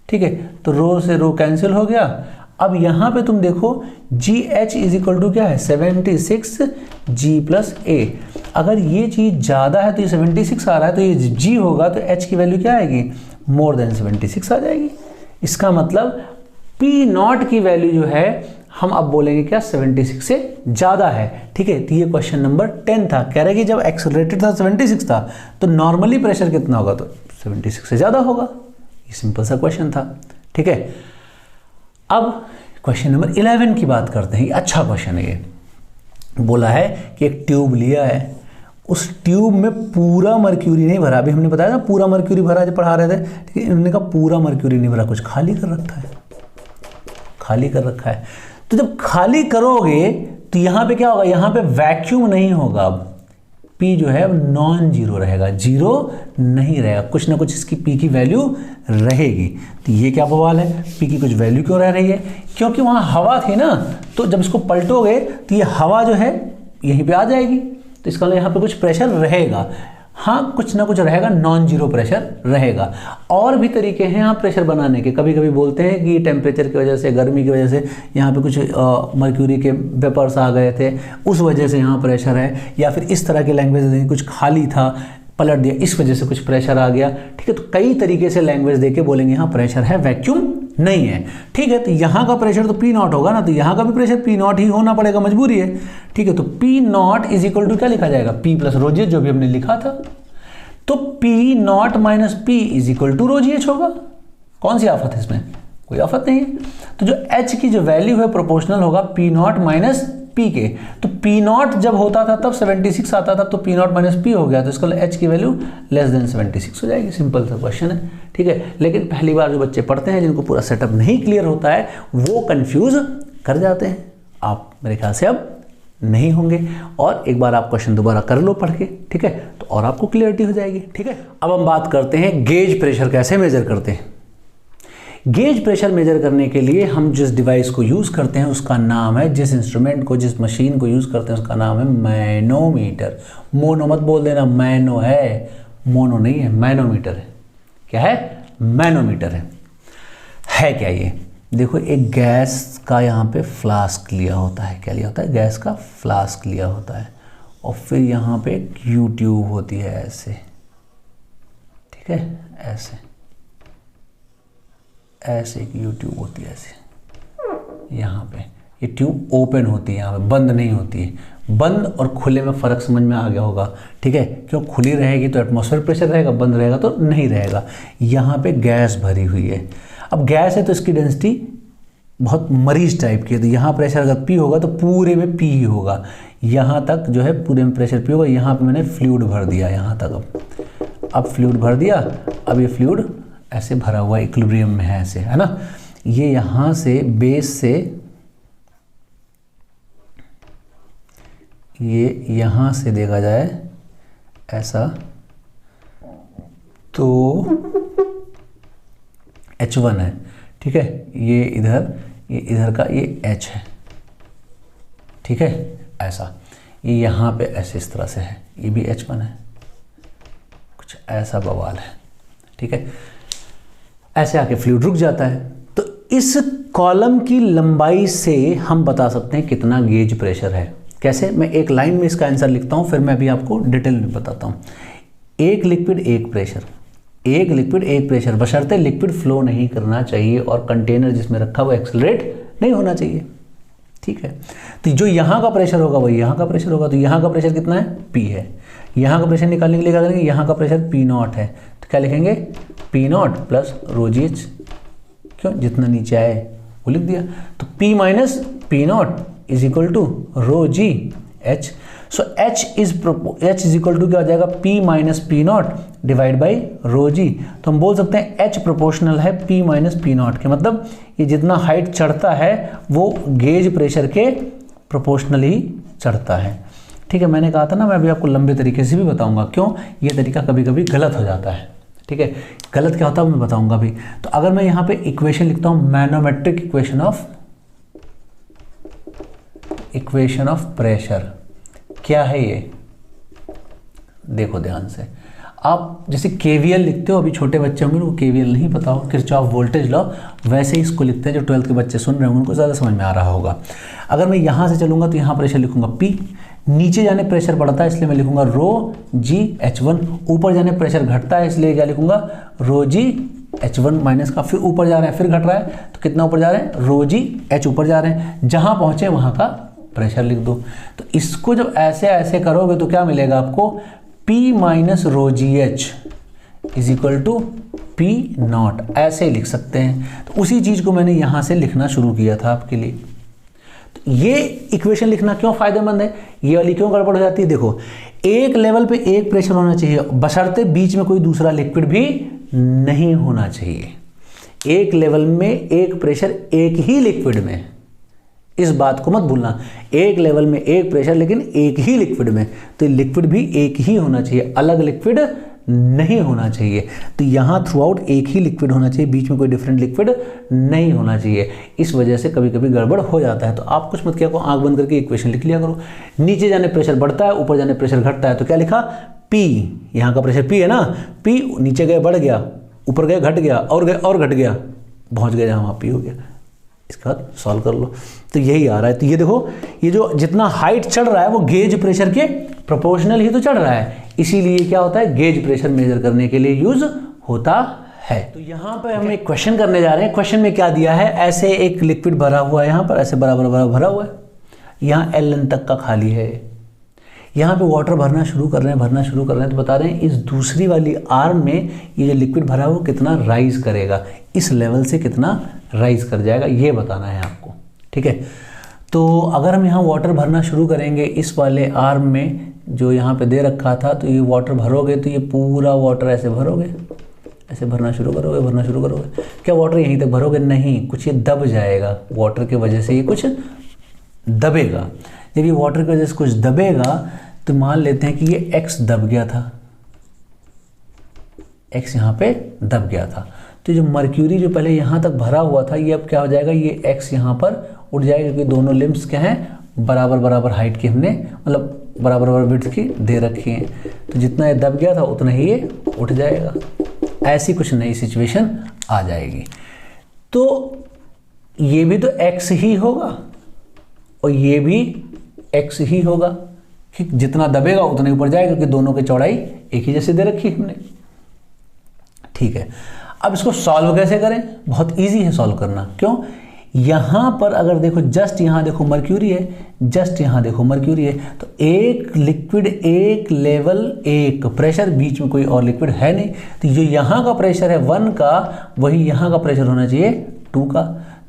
ठीक है, तो रो से रो कैंसिल हो गया। अब यहां पे तुम देखो G H is equal to क्या है, 76 जी प्लस ए। अगर ये चीज ज्यादा है तो ये 76 आ रहा है, तो ये जी होगा तो एच की वैल्यू क्या आएगी, मोर देन 76 आ जाएगी। इसका मतलब पी नॉट की वैल्यू जो है हम अब बोलेंगे क्या, 76 से ज्यादा है, ठीक है। तो ये क्वेश्चन नंबर 10 था। कह रहे कि जब एक्सेलरेटेड था 76 था तो नॉर्मली प्रेशर कितना होगा, तो 76 से ज्यादा होगा। ये सिंपल सा क्वेश्चन था, ठीक है। अब क्वेश्चन नंबर 11 की बात करते हैं। अच्छा क्वेश्चन है ये। बोला है कि एक ट्यूब लिया है, उस ट्यूब में पूरा मर्क्यूरी नहीं भरा। अभी हमने बताया ना पूरा मर्क्यूरी भरा जब पढ़ा रहे थे, ठीक है। इन्होंने कहा पूरा मर्क्यूरी नहीं भरा, कुछ खाली कर रखा है, खाली कर रखा है। तो जब खाली करोगे तो यहां पे क्या होगा, यहां पे वैक्यूम नहीं होगा। अब P जो है नॉन जीरो रहेगा, जीरो नहीं रहेगा, कुछ ना कुछ इसकी P की वैल्यू रहेगी। तो ये क्या बवाल है, P की कुछ वैल्यू क्यों रह रही है, क्योंकि वहां हवा थी ना, तो जब इसको पलटोगे तो ये हवा जो है यहीं पे आ जाएगी, तो इसका मतलब यहाँ पे कुछ प्रेशर रहेगा। हाँ, कुछ ना कुछ रहेगा, नॉन जीरो प्रेशर रहेगा। और भी तरीके हैं यहाँ प्रेशर बनाने के। कभी कभी बोलते हैं कि टेम्परेचर की वजह से, गर्मी की वजह से यहाँ पे कुछ मर्क्यूरी के वेपर्स आ गए थे, उस वजह से यहाँ प्रेशर है। या फिर इस तरह की लैंग्वेज, कुछ खाली था पलट दिया, इस वजह से कुछ प्रेशर आ गया, ठीक है। तो कई तरीके से लैंग्वेज देके बोलेंगे यहाँ प्रेशर है, वैक्यूम नहीं है, ठीक है। तो यहाँ का प्रेशर तो पी नॉट होगा ना, तो यहाँ का भी प्रेशर पी नॉट ही होना पड़ेगा, मजबूरी है, ठीक है। तो P not is equal to क्या लिखा जाएगा, पी प्लस रो जी एच, जो भी हमने लिखा था। तो P not minus P is equal to rho ji H होगा। कौन सी आफत है इसमें, कोई आफत नहीं है। तो जो एच की जो वैल्यू है प्रोपोर्शनल होगा पी नॉट माइनस पी के। तो पी नॉट जब होता था तब 76 आता था, तो पी नॉट माइनस पी हो गया, तो इसका एच की वैल्यू लेस देन 76 हो जाएगी। सिंपल सा क्वेश्चन है, ठीक है। लेकिन पहली बार जो बच्चे पढ़ते हैं, जिनको पूरा सेटअप नहीं क्लियर होता है, वो कंफ्यूज कर जाते हैं। आप मेरे ख्याल से अब नहीं होंगे, और एक बार आप क्वेश्चन दोबारा कर लो पढ़ के, ठीक है, तो और आपको क्लियरिटी हो जाएगी, ठीक है। अब हम बात करते हैं गेज प्रेशर कैसे मेजर करते हैं। गेज प्रेशर मेजर करने के लिए हम जिस डिवाइस को यूज़ करते हैं उसका नाम है, जिस इंस्ट्रूमेंट को, जिस मशीन को यूज़ करते हैं उसका नाम है मैनोमीटर। मोनो मत बोल देना, मैनो है, मोनो नहीं है, मैनोमीटर है। क्या है, मैनोमीटर है क्या ये। देखो एक गैस का यहाँ पे फ्लास्क लिया होता है, क्या लिया होता है, गैस का फ्लास्क लिया होता है, और फिर यहाँ पे क्यू ट्यूब होती है ऐसे, ठीक है, ऐसे ऐसे एक यू ट्यूब होती है ऐसे। यहाँ पे ये ट्यूब ओपन होती है, यहाँ पे बंद नहीं होती है। बंद और खुले में फ़र्क समझ में आ गया होगा, ठीक है। क्यों, खुली रहेगी तो एटमॉस्फेयर प्रेशर रहेगा, बंद रहेगा तो नहीं रहेगा। यहाँ पे गैस भरी हुई है। अब गैस है तो इसकी डेंसिटी बहुत मरीज टाइप की है, तो यहाँ प्रेशर अगर पी होगा तो पूरे में पी ही होगा। यहाँ तक जो है पूरे में प्रेशर पी होगा। यहाँ पे मैंने फ्लूइड भर दिया यहाँ तक। अब फ्लूइड भर दिया, अब ये फ्लूइड ऐसे भरा हुआ इक्विलिब्रियम में है, ऐसे, है ना। ये यहाँ से बेस से ये यहाँ से देखा जाए ऐसा तो H1 है, ठीक है, ये इधर का ये H है, ठीक है, ऐसा ये यहाँ पे ऐसे इस तरह से है, ये भी H1 है, कुछ ऐसा बवाल है, ठीक है, ऐसे आके फ्लूइड रुक जाता है। तो इस कॉलम की लंबाई से हम बता सकते हैं कितना गेज प्रेशर है। कैसे? मैं एक लाइन में इसका आंसर लिखता हूँ, फिर मैं अभी आपको डिटेल में बताता हूँ। एक लिक्विड एक प्रेशर, एक लिक्विड एक प्रेशर, बशर्ते लिक्विड फ्लो नहीं करना चाहिए और कंटेनर जिसमें रखा हुआ एक्सेलरेट नहीं होना चाहिए, ठीक है। तो जो यहाँ का प्रेशर होगा वही यहाँ का प्रेशर होगा। तो यहाँ का प्रेशर कितना है? P है। यहाँ का प्रेशर निकालने के लिए क्या करेंगे? यहाँ का प्रेशर P0 है, तो क्या लिखेंगे? P0 प्लस ρgh, क्यों? जितना नीचे आए वो लिख दिया। तो P minus P0 is equal to ρgh। So H is equal to क्या हो जाएगा? P minus P0 divide by ρg। तो हम बोल सकते हैं H प्रोपोर्शनल है P माइनस P0 के, मतलब ये जितना हाइट चढ़ता है वो गेज प्रेशर के प्रोपोर्शनल ही चढ़ता है, ठीक है। मैंने कहा था ना, मैं अभी आपको लंबे तरीके से भी बताऊंगा, क्यों ये तरीका कभी कभी गलत हो जाता है, ठीक है। गलत क्या होता है मैं बताऊंगा अभी। तो अगर मैं यहाँ पे इक्वेशन लिखता हूँ, मैनोमेट्रिक इक्वेशन ऑफ प्रेशर, क्या है ये? देखो ध्यान से, आप जैसे KVL लिखते हो, अभी छोटे बच्चे होंगे उनको KVL नहीं पता हो, किरचॉफ वोल्टेज लॉ, वैसे ही इसको लिखते हैं। जो 12th के बच्चे सुन रहे होंगे उनको ज़्यादा समझ में आ रहा होगा। अगर मैं यहाँ से चलूँगा तो यहाँ प्रेशर लिखूंगा P, नीचे जाने प्रेशर बढ़ता है इसलिए मैं लिखूंगा ρgh1, ऊपर जाने प्रेशर घटता है इसलिए क्या लिखूंगा? ρgh1 माइनस का, फिर ऊपर जा रहे हैं फिर घट रहा है, तो कितना ऊपर जा रहे हैं? ρgh ऊपर जा रहे हैं, जहाँ पहुँचे वहाँ का प्रेशर लिख दो। तो इसको जब ऐसे ऐसे करोगे तो क्या मिलेगा आपको? P minus ρgh is equal to P0, ऐसे लिख सकते हैं। तो उसी चीज़ को मैंने यहाँ से लिखना शुरू किया था आपके लिए। तो ये इक्वेशन लिखना क्यों फायदेमंद है, ये वाली क्यों गड़बड़ हो जाती है? देखो, एक लेवल पे एक प्रेशर होना चाहिए, बशर्ते बीच में कोई दूसरा लिक्विड भी नहीं होना चाहिए। एक लेवल में एक प्रेशर एक ही लिक्विड में, इस बात को मत भूलना, एक लेवल में एक प्रेशर लेकिन एक ही लिक्विड में, तो लिक्विड भी एक ही होना चाहिए, अलग लिक्विड नहीं होना चाहिए। तो यहाँ थ्रू आउट एक ही लिक्विड होना चाहिए, बीच में कोई डिफरेंट लिक्विड नहीं होना चाहिए। इस वजह से कभी कभी गड़बड़ हो जाता है। तो आप कुछ मत किया करो, आंख बंद करके इक्वेशन लिख लिया करो। नीचे जाने प्रेशर बढ़ता है, ऊपर जाने प्रेशर घटता है, तो क्या लिखा? P, यहाँ का प्रेशर P है ना, P नीचे गए बढ़ गया, ऊपर गए घट गया, और गए और घट गया, पहुँच गए जहाँ वहाँ P हो गया। इसके बाद सॉल्व कर लो, तो यही आ रहा है। तो ये देखो, ये जो जितना हाइट चढ़ रहा है वो गेज प्रेशर के प्रोपोर्शनल ही तो चढ़ रहा है, इसीलिए क्या होता है? गेज प्रेशर मेजर करने के लिए यूज होता है। तो यहाँ पर हम एक क्वेश्चन करने जा रहे हैं। क्वेश्चन में क्या दिया है? ऐसे एक लिक्विड भरा हुआ है, यहाँ पर ऐसे बराबर भरा हुआ है, यहाँ L तक का खाली है, यहाँ पे वाटर भरना शुरू कर रहे हैं, तो बता रहे हैं इस दूसरी वाली आर्म में ये जो लिक्विड भरा है वो कितना राइज करेगा, इस लेवल से कितना राइज कर जाएगा, ये बताना है आपको, ठीक है। तो अगर हम यहाँ वाटर भरना शुरू करेंगे इस वाले आर्म में जो यहाँ पे दे रखा था, तो ये वाटर भरोगे तो ये पूरा वाटर ऐसे भरोगे, ऐसे भरना शुरू करोगे। क्या वाटर यहीं तक भरोगे? नहीं, कुछ ये दब जाएगा, वाटर की वजह से ये कुछ दबेगा। जब ये वाटर की वजह से कुछ दबेगा तो मान लेते हैं कि ये X दब गया था, X यहाँ पे दब गया था, तो जो मर्क्यूरी जो पहले यहाँ तक भरा हुआ था ये अब क्या हो जाएगा? ये X यहाँ पर उठ जाएगा, क्योंकि दोनों लिम्स क्या हैं? बराबर हाइट की हमने, मतलब बराबर विड्थ की दे रखी है। तो जितना ये दब गया था उतना ही ये उठ जाएगा। ऐसी कुछ नई सिचुएशन आ जाएगी। तो ये भी तो X ही होगा और ये भी X ही होगा, कि जितना दबेगा उतना ही ऊपर जाएगा, क्योंकि दोनों की चौड़ाई एक ही जैसे दे रखी है हमने, ठीक है। अब इसको सॉल्व कैसे करें? बहुत इजी है सॉल्व करना। क्यों? यहाँ पर अगर देखो, जस्ट यहाँ देखो मर्क्यूरी है, जस्ट यहाँ देखो मर्क्यूरी है, तो एक लिक्विड एक लेवल एक प्रेशर, बीच में कोई और लिक्विड है नहीं, तो जो यहाँ का प्रेशर है 1 का, वही यहाँ का प्रेशर होना चाहिए 2 का।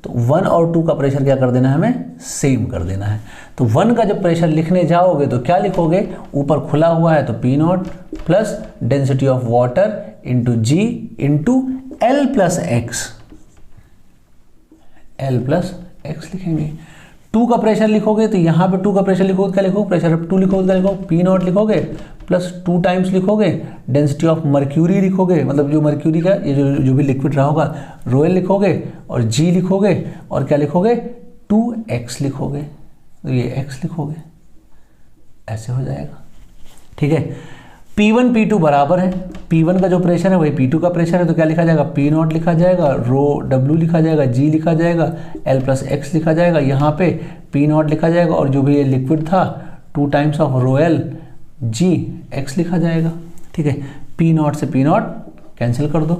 तो 1 और 2 का प्रेशर क्या कर देना है? हमें सेम कर देना है। तो 1 का जब प्रेशर लिखने जाओगे तो क्या लिखोगे? ऊपर खुला हुआ है तो P0 plus density of water into G into L plus x लिखेंगे। 2 का प्रेशर लिखोगे तो यहाँ पे 2 का प्रेशर लिखोगे क्या लिखोगे, प्रेशर ऑफ 2 लिखोगे क्या लिखोगे, पी नॉट लिखोगे प्लस 2 टाइम्स लिखोगे डेंसिटी ऑफ मर्क्यूरी लिखोगे, मतलब जो मर्क्यूरी का ये जो भी लिक्विड रहा होगा रोएल लिखोगे और जी लिखोगे और क्या लिखोगे 2x लिखोगे, तो ये x लिखोगे, ऐसे हो जाएगा। ठीक है, P1 P2 बराबर है, P1 का जो प्रेशर है वही P2 का प्रेशर है, तो क्या लिखा जाएगा P नॉट लिखा जाएगा, रो W लिखा जाएगा, G लिखा जाएगा, L प्लस एक्स लिखा जाएगा, यहाँ पे P नॉट लिखा जाएगा और जो भी ये लिक्विड था 2 times of rho L G x लिखा जाएगा। ठीक है, P नॉट से P नॉट कैंसिल कर दो।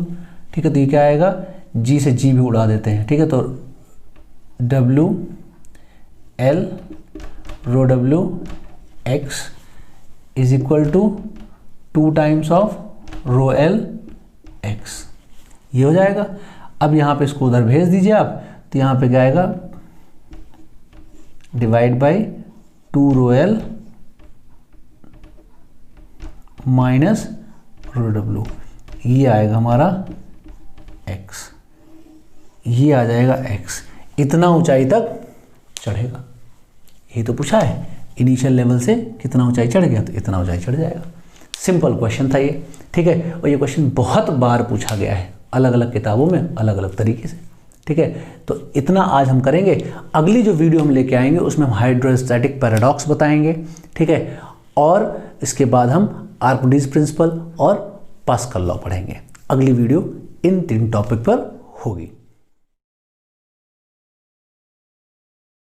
ठीक है, तो ये क्या आएगा, G से G भी उड़ा देते हैं। ठीक है, तो W L rho W x is equal to 2 times of rho L x, ये हो जाएगा। अब यहाँ पे इसको उधर भेज दीजिए आप, तो यहाँ पे क्या आएगा divide by 2 rho L minus rho W, ये आएगा हमारा x, ये आ जाएगा x, इतना ऊंचाई तक चढ़ेगा। ये तो पूछा है इनिशियल लेवल से कितना ऊंचाई चढ़ गया, तो इतना ऊंचाई चढ़ जाएगा। सिंपल क्वेश्चन था ये। ठीक है, और ये क्वेश्चन बहुत बार पूछा गया है अलग अलग किताबों में अलग अलग तरीके से। ठीक है, तो इतना आज हम करेंगे। अगली जो वीडियो हम लेके आएंगे उसमें हम हाइड्रोस्टैटिक पैराडॉक्स बताएंगे। ठीक है, और इसके बाद हम आर्किमिडीज प्रिंसिपल और पास्कल लॉ पढ़ेंगे। अगली वीडियो इन 3 टॉपिक पर होगी।